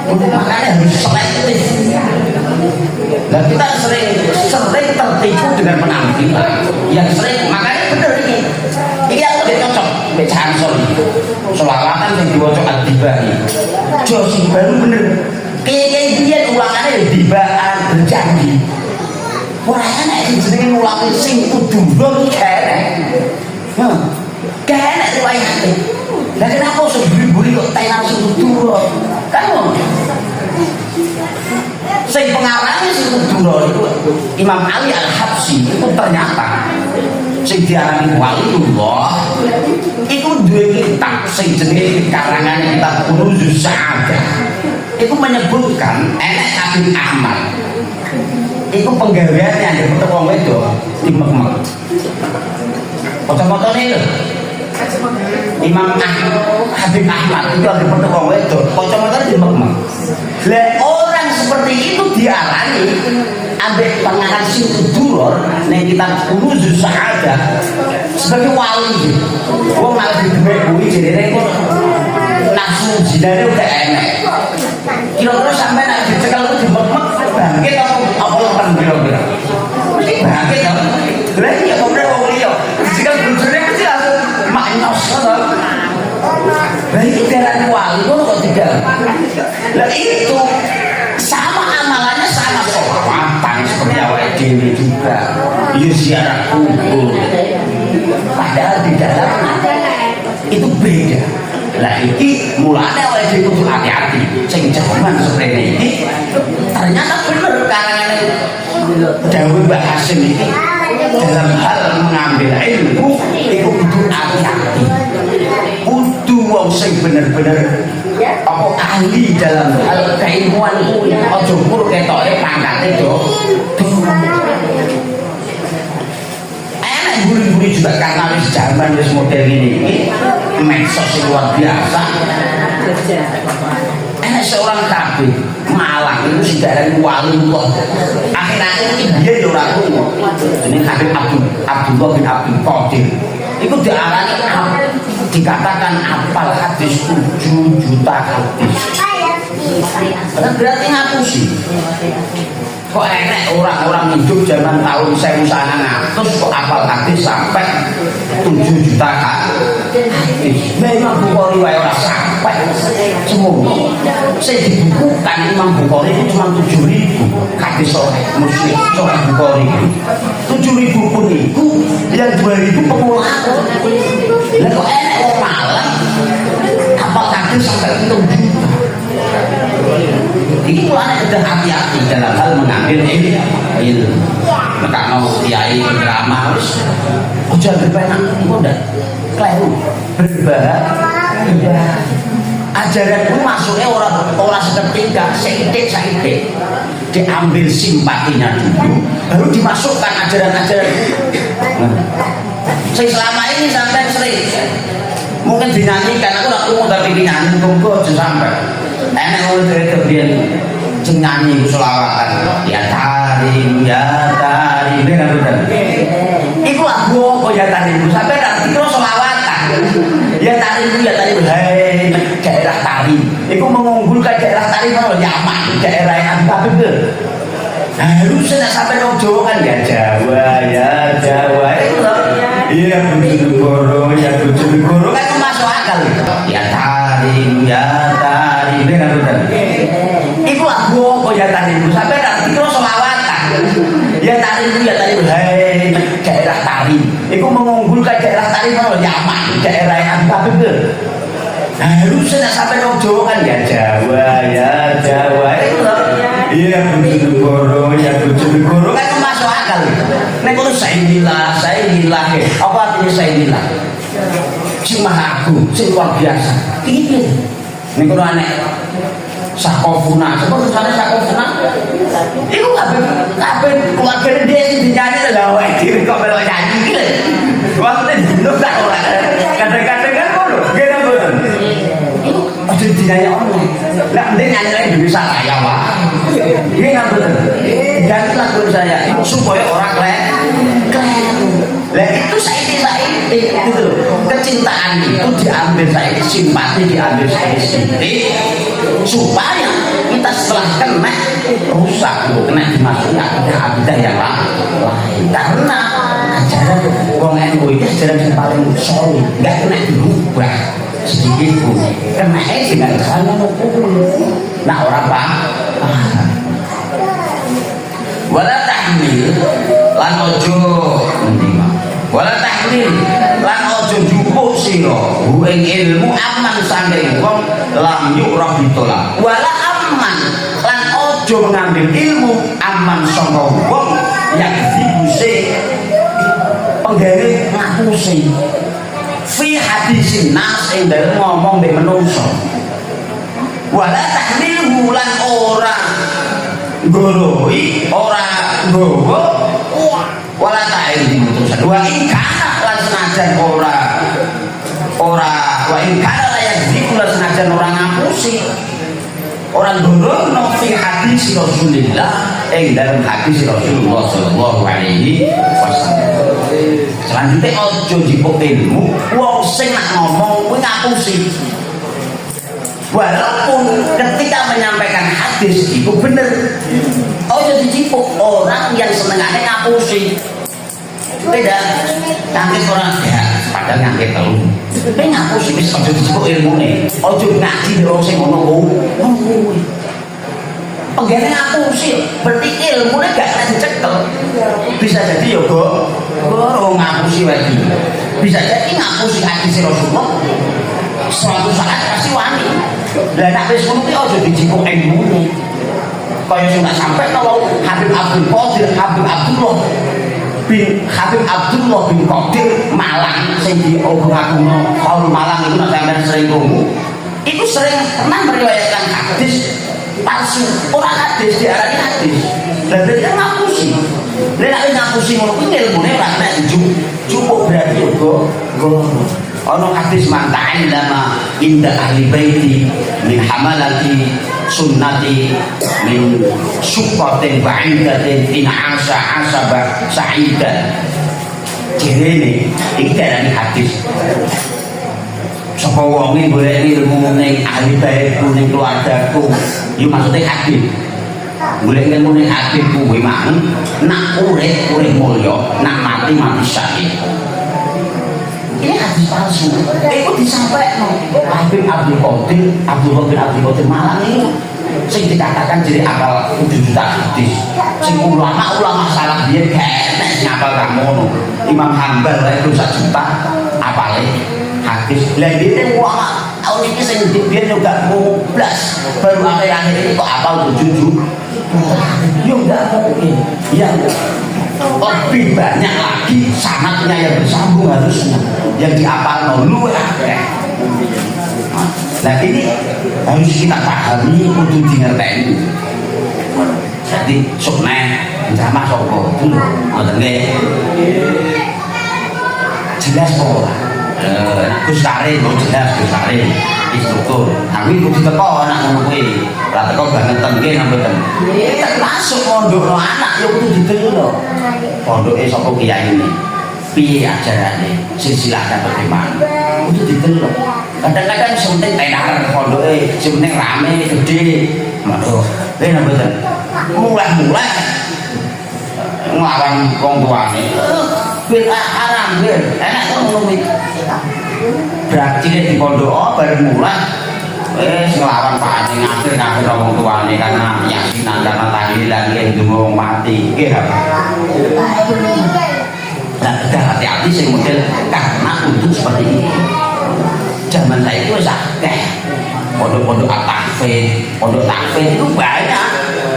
makanya harus selektif. Dan kita sering tertipu dengan penampilan yang sering, makanya bener ini aku udah cocok becansor selawatan yang diwacok Al-Dibai Josi baru bener kayak dia ulangannya dibaan berjanji orangnya yang jenengin ulangin sing kudu dulu kayaknya riwayatnya dan kenapa seburi-buri kok tenar sing kudu kan sing pengarangnya sing kudu itu Imam Ali Al-Habsyi itu ternyata sing diarani waliullah itu dua kitab sing jenenge karangan kitab Kunuzuz Sa'adah itu menyebutkan enek Habib Ahmad itu penggaweannya di foto wong wedok di Mek-Mek foto-fotone lho Imam Habib Ahmad itu ada foto wong wedok foto-fotone di Mek-Mek lah orang seperti itu diarani ambek pengarang Situduror yang kita Kunuzuz Sa'adah sebagai wali wong malah dibek kuwi jenenge kok nafsu jinane udah enak kira-kira sampai nak dicekel di Mek-Mek bangkit apa lepen kira-kira mesti bangkit kan lha iya kok wong liya dicekel bojone mesti langsung maknyos ngono lha iki darane wali kok tidak lah itu sama amalannya sama sholawatan seperti awal dewi juga ya ziarah kubur padahal di dalamnya itu beda lah ini mulanya awal dewi kudu hati-hati sing jaman seperti ini ternyata bener karangan Dawe Mbak Hasim ini dalam hal mengambil ilmu itu kudu hati-hati kudu wong sing bener-bener apa ahli dalam hal keilmuan aja mur ketoke pangkate do enak guru-guru juga karena wis zaman wis model ini medsos luar biasa enak seorang tabib Malang itu si darah wali kok akhir-akhir ini dia ora tunggu ini Habib Abdullah bin Abdul Qadir itu diarani dikatakan apal hadis 7 juta hadis berarti ngapusi kok enak orang-orang hidup zaman tahun 1900 kok apal hadis sampai 7 juta hadis memang Bukhari wae ora sampai semua saya dibukukan Imam Bukhari itu cuma 7.000 hadis sahih Muslim sahih Bukhari 7.000 pun itu yang 2.000 pemula lah kok enak orang Malang apal hadis sampai 7 juta ini mulanya sudah hati-hati dalam hal mengambil ilmu maka mau kiai drama harus jangan berpenak itu udah keliru berbahaya ajaran itu masuknya orang seketika seitik diambil simpatinya dulu baru dimasukkan ajaran-ajaran selama ini sampai sering mungkin dinyanyikan aku mau tapi dinyanyi tunggu aja sampai enak orang terbian nyanyi selawatan ya tarim benar-benar itu lagu apa ya tarim sampai nanti kalau selawatan ya tarim hai daerah tarim itu mengunggulkan daerah tarim kalau Yaman daerah yang tapi ke harusnya sampai orang Jawa kan ya Jawa itu iya Bojonegoro kan masuk akal ya tarim benar-benar itu lagu apa ya tarim sampai nanti kalau selawatan ya tarim hai daerah tarim itu mengunggulkan daerah tarim kalau Yaman daerah yang tapi ke harusnya sampai orang Jawa kan ya Jawa itu loh. Iya Bojonegoro kan masuk akal. Nek kalau saya gila apa artinya saya gila? Si Maha Agung, si luar biasa. Ini nek kalau aneh Sakofuna, itu kabeh keluarga dia sing dinyanyi lho wae dhewe kok melok nyanyi iki lho. Waktu dino tak ora. Kadang-kadang kan ngono, nggih mboten. Itu aja dinyanyi online. Lah ndek nyanyi Indonesia kaya wae. Nggih mboten. Dan lagu saya supaya orang keliru. Lah itu saya itu kecintaan itu diambil saya, simpati diambil saya sendiri supaya kita setelah kena rusak kena dimasuki akidah yang lain karena ajaran wong NU itu ajaran yang paling solid, nggak kena dirubah sedikit pun, kena dengan cara nah orang paham wala tahmil lan ojo wala tahmil lan ojo jupuk sira ing ilmu aman saking wong lam yu'raf ditolak wala aman lan ojo mengambil ilmu aman saka wong yang dibuse penggawe ngapusi fi hadisin nas ing dalem ngomong mbek menungso wala tahmil lan ora goloi ora nggowo wala ta'il dimutusan wa ingkana lan senajan ora wa ingkana layak dikula senajan orang ngapusi orang gorono fi hadis Rasulullah dalam hadis Rasulullah sallallahu alaihi wasallam. Selanjutnya ojo jipuk ilmu wong sing nak ngomong kuwi ngapusi walaupun ketika menyampaikan hadis itu bener ojo dicipuk orang yang senengannya ngapusi beda ngangkit orang ya padahal ngangkit telu tapi ngapusi bisa ojo dicipuk ilmu nih ojo ngaji orang yang ngomong penggene ngapusi berarti ilmunya gak kena dicekel bisa jadi ya goro ngapusi lagi bisa jadi ngapusi hadis Rasulullah suatu saat pasti wani lah nak wis ngono ki aja dijipuk ilmune kaya sing tak sampe kalau Habib Abdullah bin Qadir Malang sing diobong-obongno Qaul Malang itu nek sampeyan sering krungu itu sering pernah meriwayatkan hadis palsu ora hadis diarani hadis lah dia ngapusi nek ngapusi ngono kuwi ilmune ora nek cukup berarti go ono hadis mantain lama inda ahli baiti min hamalati sunnati min syukratin ba'idatin in asaba sa'idan jirene iki darani hadis sapa wonge golek ilmu ning ahli baitku ning keluargaku iki maksude hadis golek ilmu ning hadis kuwi mang nak urip mulya nak mati syahid. Ini hadis palsu. Itu disampaikan Habib Abdul Qadir Malang ini sing dikatakan jadi akal 7 juta hadis. Sing ulama salah dia kene ngapal gak ngono. Imam Hambal itu 1 juta apale hadis. Lah dia ulama tahun ini sing dia juga mau blas baru akhir ini kok apal 7 juta. Yo enggak mungkin. Ya lebih banyak lagi sanadnya yang bersambung harusnya yang diapal luwih akeh. Nah ini harus kita pahami untuk dingerteni. Jadi sukne sama sapa dulu ngoten nggih. Jelas ora. Gus Karim jelas Gus Karim instruktur. Tapi kudu teko anak ngono kuwi. Ora teko banget nggih mboten. Termasuk pondokno anak ya kudu didelok. Pondoke sapa kiai ini? Piye ajarane? Silsilah bagaimana? Kudu didelok. Kadang-kadang penting tenar pondoke, penting rame gede. Waduh, lha mboten. Mulai nglawan wong tuane. Bid'ah haram nggih. Enak to ngono iki. Berarti di pondok bareng mulai ngelawan Pak Ane ngafir wong tuane karena yasinan karena tahlilan nggih ndonga mati nggih. Nah, hati-hati sing model karena untuk seperti ini. Zaman saya itu akeh. Pondok-pondok at-tahfidz, pondok tahfidz itu banyak.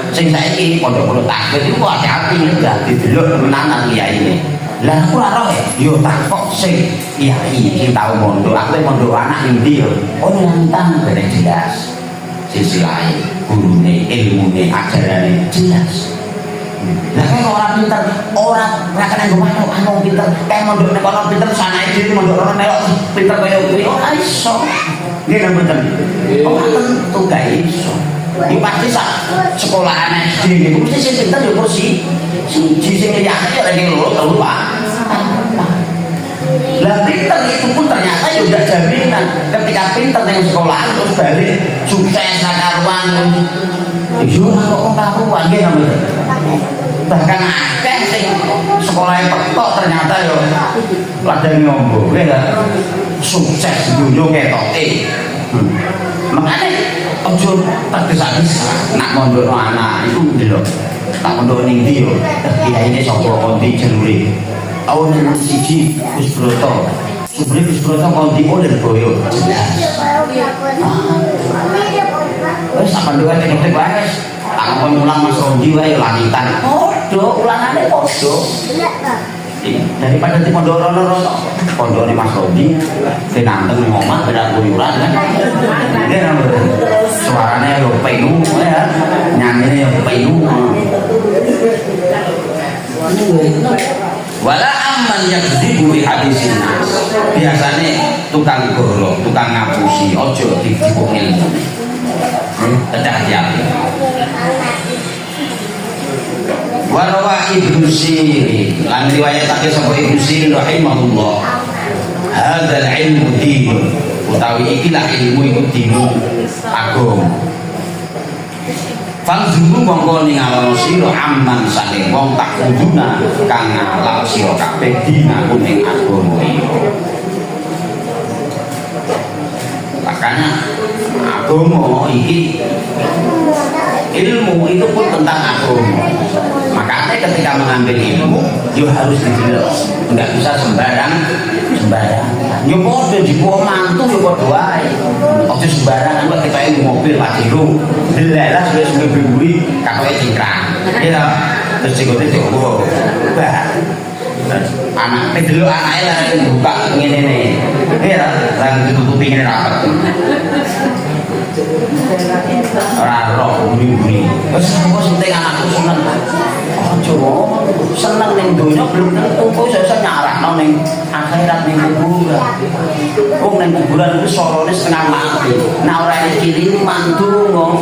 Sing saiki pondok-pondok tahfidz itu hati-hati enggak didelok menanan kiai ini. Lah aku ora roh yo takok sing kiai sing tau mondok, aku mondok anak ndi yo. Oh nyantan ben jelas. Sisi lain gurune, ilmune, ajarane jelas. Lah kan orang pinter, orang kena ngomong anu pinter, kayak mondok nek ono pinter sanae dhewe mondok ono melok pinter kaya kuwi ora iso. Nggih napa mboten? Ora tentu gak iso. Iki pasti sak sekolahan SD niku mesti sing pinter yo kursi. Siji sing liyane ora ning loro telu Pak. Lah pinter itu pun ternyata ya udah jaminan ketika pinter ning sekolahan terus balik sukses sakaruan. Yo kok karuan nggih napa mboten? Bahkan akeh sing sekolahnya petok ternyata yo ladang ngombo nggih sukses dunya ketoke. Makanya ojo tergesa-gesa nak mondokno anak itu ndelok tak mondok ning ndi yo kiyaine sapa kondi jalure awon nang siji Gus Broto sumber Gus Broto kondi oleh boyo wis sak mondok nek wae tak ngomong ulang Mas Rondi wae langitan podo ulangane podo daripada di pondok pondoknya Mas Rondi kenanteng ngomong beda kuyuran kan suaranya yo penuh ya nyanyinya yo penuh wala aman yang dibui hadisin biasanya tukang goro tukang ngapusi ojo dibuk ilmu kedah hati-hati Warawa Ibnu Sirin lan riwayatake sapa Ibnu Sirin rahimahullah hadzal ilmu din utawi ikilah ilmu iku dinu agama Fangzuru mongko ningalono sira amman saking wong tak kuduna kang ngalap sira kabeh dina kuning agama iki makanya agama iki ilmu itu pun tentang agama makanya ketika mengambil ilmu yo harus didelok enggak bisa sembarang yo podo dipo mantu yo podo wae ojo sembarangan kok kita ilmu mobil Pajero delalah wis ngeburi katoke cingkrang ya terus dikote jowo anak delok anake lah buka ngene ya lan ditutupi ngene rapet ora roh buri-buri wis penting anakku seneng ojo seneng ning donya belum tentu kok iso nyarakno ning akhirat ning kuburan wong ning kuburan itu sorone setengah mati nek ora iki mandonga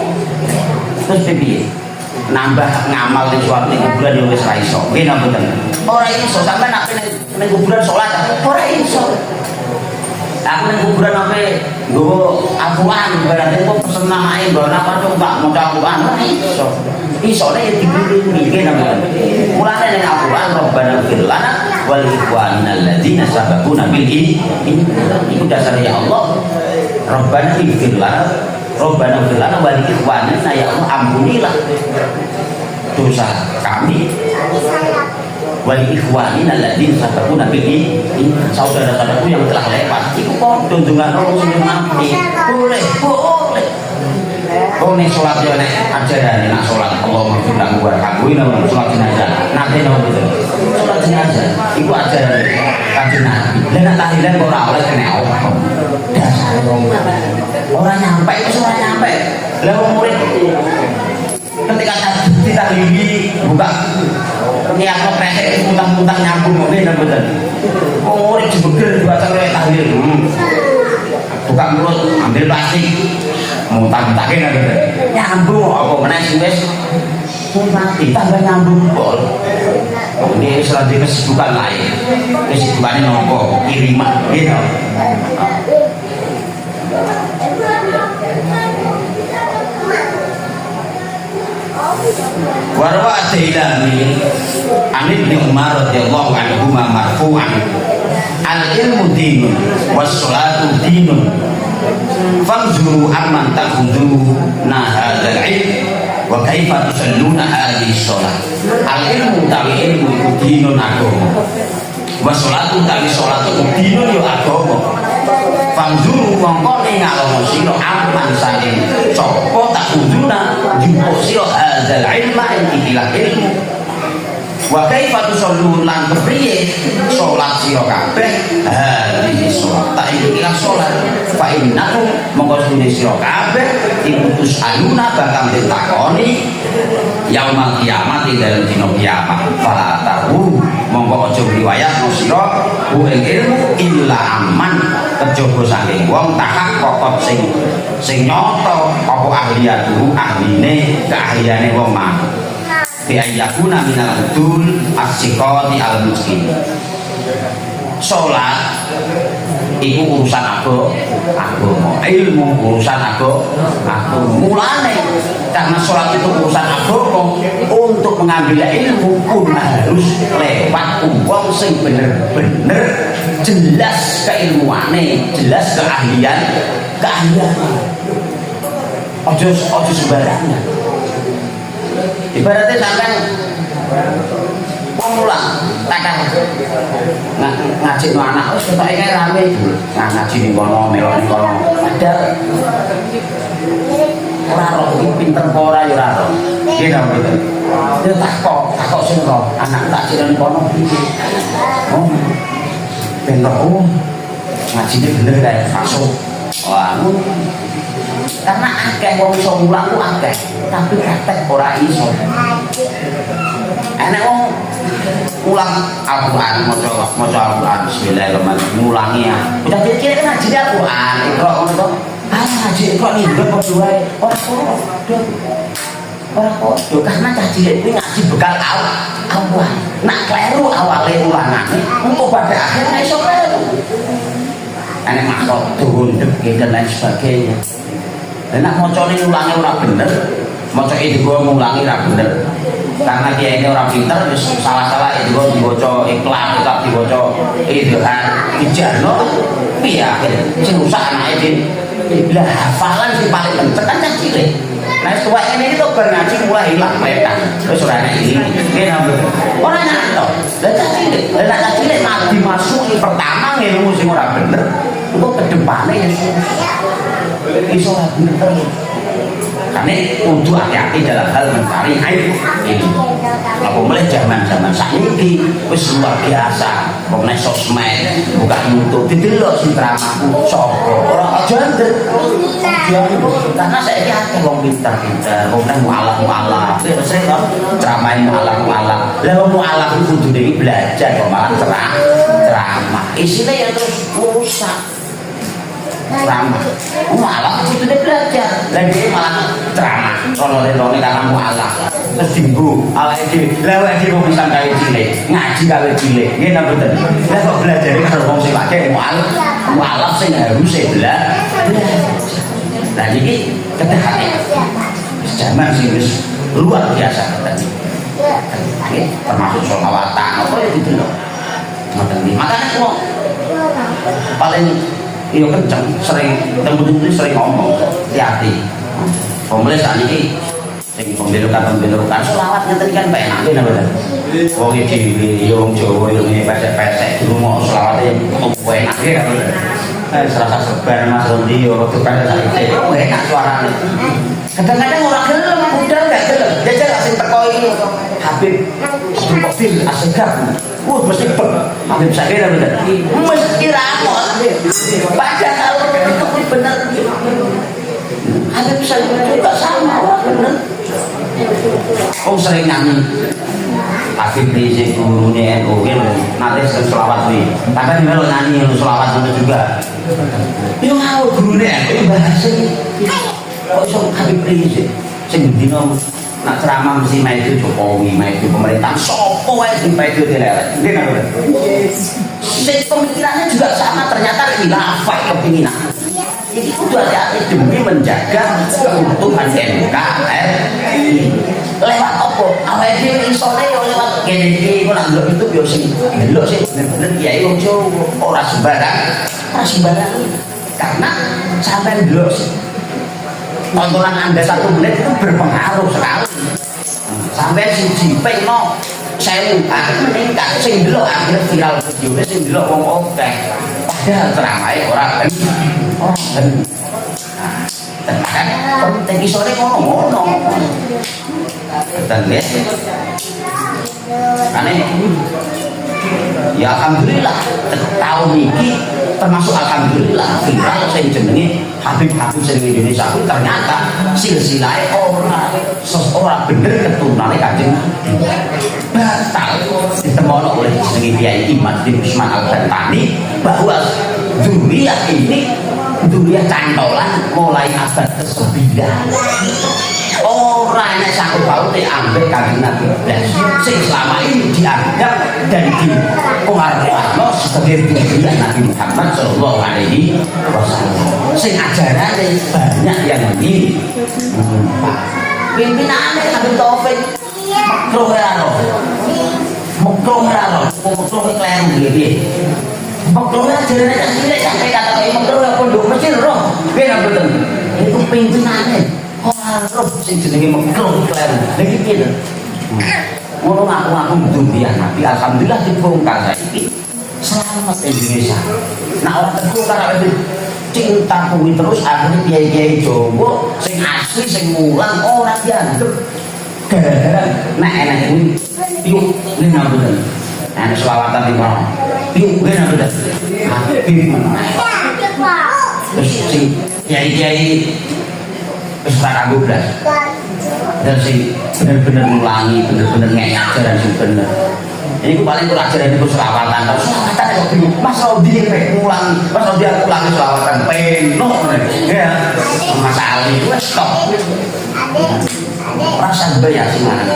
terus piye nambah ngamal ning suatu kuburan yo wis ra iso nggih napa mboten ora iso sampeyan nek ning kuburan salat ora iso aku ning kuburan ape nggowo afuan berarti kok pesen namae mbok napa to Pak mudah-mudahan iso isone ya dipilih nggih napa mulane ning afuan Rabbana fir lana wal ikhwanina alladziina sabaquna bil iman iku dasare ya Allah Rabbana fir lana Rabbana fir lana wal ikhwanina ya Allah ampunilah dosa kami wal ikhwanina alladziina sabaquna bil iman saudara-saudaraku yang telah lewat iku padha ndongakno sing mati boleh oh nek salat yo nek ajarane nak salat Allahumma fir lahu warhamhu ila salat jenazah nate napa betul salat jenazah iku ajarane Kanjeng Nabi lha nek tahlilan kok ora oleh kena apa dasar ora nyampe wis ora nyampe lha wong murid ketika ditahlili buka niatno kresek muntang-muntang nyambung ngene napa betul wong murid jebeger baca tahlil buka mulut ambil plastik muntah-muntahke napa nyambung apa meneh sing wis mati tambah nyambung pol ini selanjutnya kesibukan lain kesibukannya nopo kiriman gitu warwa Dailami an Ibnu Umar radhiyallahu anhu marfu'an al ilmu dinun was salatu dinun fanzuru amman ta'khuduna hadzal ilm wa kaifa tusalluna hadhihi shalah al ilmu tawi ilmu iku dinun agama wa salatu tawi salatu dinun yo agama fa Wanzuru mongko ningalono sira aman saking sapa tak ujuna jumpo sira hadzal ilma ikilah ilmu. Wa kaifa tusallun lan kepriye salat sira kabeh hadhihi salat tak ikilah salat fa innakum mongko sunne sira kabeh diputus aluna bakal ditakoni yaumal kiamat dalam dina kiamat fala tahu mongko aja riwayat sira ku ing ilmu illa aman kejaba saking wong tahak pokok sing nyata apa ahliyatu ahline keahliane wong mah biayakuna minal hudul as-siqati al-miskin. Salat iku urusan agama, ilmu urusan agama. Mulane karena salat itu urusan agama, untuk mengambil ilmu pun harus lewat wong sing bener-bener jelas keilmuane, jelas keahlian. Ojo sembarangan. Ibaratnya sampean mulang takkan ngaji no anak wis ketoke kae rame ngaji ning kono melok ning kono padahal ora roh iki pinter apa ora ya ora roh nggih ta mboten yo takok sing roh anak tak ning kono oh pinter ngajine bener kae masuk wah karena akeh wong iso mulang ku akeh tapi praktek ora iso enek wong ulang Al-Quran maca Al-Quran bismillahirrahmanirrahim ngulangi ya udah cilik kan ngaji Al-Quran Iqra ngono to ngaji Iqra nimbang padha wae ora podo karena cah cilik kuwi ngaji bekal awal nak kleru awale ulangane engko pada akhirnya iso kleru enek maksud dundek dan lain sebagainya. Dan nak macane ngulangi ora bener, maca itu gua ngulangi ora bener. Karena dia ini orang pintar, salah-salah itu gua dibaca iklan, tetap dibaca itu kan dijarno, iya, sing rusak anak ini. Bila hafalan sih paling kenceng kan cilik. Nah setua ini itu berngaji mulai hilang mereka. Terus orang ini, dia orang nyanto, dan cilik, dan cilik mati masuk pertama ilmu sing ora bener, untuk kedepannya ya iso ora bener. Karena untuk hati-hati dalam hal mencari ilmu. Apa mulai zaman-zaman saiki wis luar biasa. Pokoknya sosmed buka YouTube didelok sing dramaku sapa ora aja ndek. Karena saiki akeh wong pinter-pinter, wong mualaf-mualaf. Terus ceramah mualaf-mualaf. Lah wong mualaf itu kudune belajar kok malah ceramah. Isine ya terus rusak. Ceramah mualaf itu belajar lagi malah ceramah kalau rene karena mualaf terus dimbu awake dhewe lha awake dhewe bisa gawe cilik ngaji gawe cilik nggih ta mboten lha kok belajar karo wong sing akeh mualaf sing harus belajar lah iki ketehane zaman sing wis luar biasa tadi nggih termasuk sholawatan apa ya gitu loh makanya kok paling iya kenceng, sering temu-temu sering ngomong, hati-hati. Pemulis saat ini, sing pembelokan selawat ngeten kan penak nggih napa. Wong iki wong Jawa yo pesek-pesek dulu mau selawate enak nggih napa. Serasa sebar Mas Rondi yo tukang saiki. Enak suarane. Kadang-kadang ora gelem, budal gak gelem. Jajal sing teko iki Habib Abdul Asegaf. Mesti Habib saya bener. Mesti ramon. Padahal itu benar. Habib saya juga sama bener. Sering nyanyi. Habib Rizik gurunya NU nanti selawat nih. Tapi melo nyanyi selawat itu juga. Yo mau gurunya NU bahasa. Kok iso Habib Rizik sing dino nak ceramah mesti maju Jokowi, maju pemerintahan, sopo wae sing maju dileret. Nggih nggih. Sing pemikirannya juga sama ternyata khilafah kepinginan. Jadi kudu hati-hati demi menjaga keutuhan NKRI. Lewat apa? Awake dhewe isone yo lewat kene iki kok nak ndelok YouTube yo sing ndelok sing bener-bener kiai wong Jawa ora sembarang. Karena sampai ndelok tontonan Anda 1 menit itu berpengaruh sekali. Sampai siji peno 1000 meningkat sing delok akhirnya viral video sing delok wong akeh. padahal terang ae ora ben. Kan penting isore ngono-ngono. Dan lihat karena ya alhamdulillah tahun ini termasuk alhamdulillah viral saya jenenge Habib-habib sing Indonesia itu ternyata silsilah orang bener keturunannya Kanjeng batal ditemono oleh jenenge Kiai Imam Usman Al-Bantani bahwa zuriyah ini zuriyah cantolan mulai abad ke-9 orang yang sanggup baut diambil Kanjeng Nabi sing selama ini dianggap dan dipengaruhi sebagai zuriyah Nabi Muhammad Sallallahu Alaihi Wasallam. Sing ajarannya banyak yang ini pimpinannya Nabi Taufik makruh raro keliru gitu makruh ajarannya yang cilik sampai kata makruh ya pondok Mesir roh biar betul itu pimpinannya harus sing jenenge makruh keliru lagi gitu ngono ngaku dunia Nabi alhamdulillah dibongkar saiki selamat Indonesia nah orang terkukar itu cinta kuwi terus akhirnya kiai-kiai Jawa sing asli sing mulang ora dianggep gara-gara nek enak kuwi yuk ngene bener ana selawatan di bawah yuk ngene bener terus sing kiai-kiai wis ora kanggo blas dan sing bener-bener ngulangi bener-bener ngek ajaran sing bener. Ini aku paling kurang ajaran itu selawatan. Kalau selawatan kok bingung. Mas Raudi ngulangi, Mas Raudi aku ulangi selawatan penuh, ya. Mas Ali itu stop. Rasa bayar sih mana?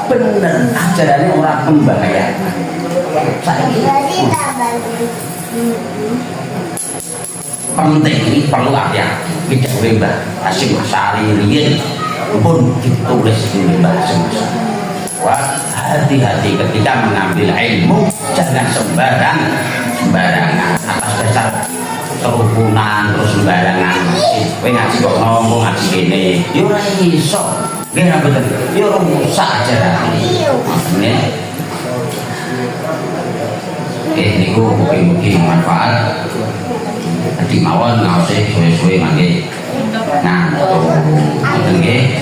Bener ajarannya orang membahayakan. Saya penting ini perlu hati-hati. Tidak bebas. Hasim Asari Rian pun ditulis di bahasa Indonesia. Wah, hati-hati ketika mengambil ilmu jangan sembarangan atas dasar kerukunan terus sembarangan kowe ngaji kok ngomong ngaji kene yo ora iso nggih betul yo rusak ajarane makane niku mugi-mugi manfaat di mawon ngaose suwe-suwe mangke nah ngoten nggih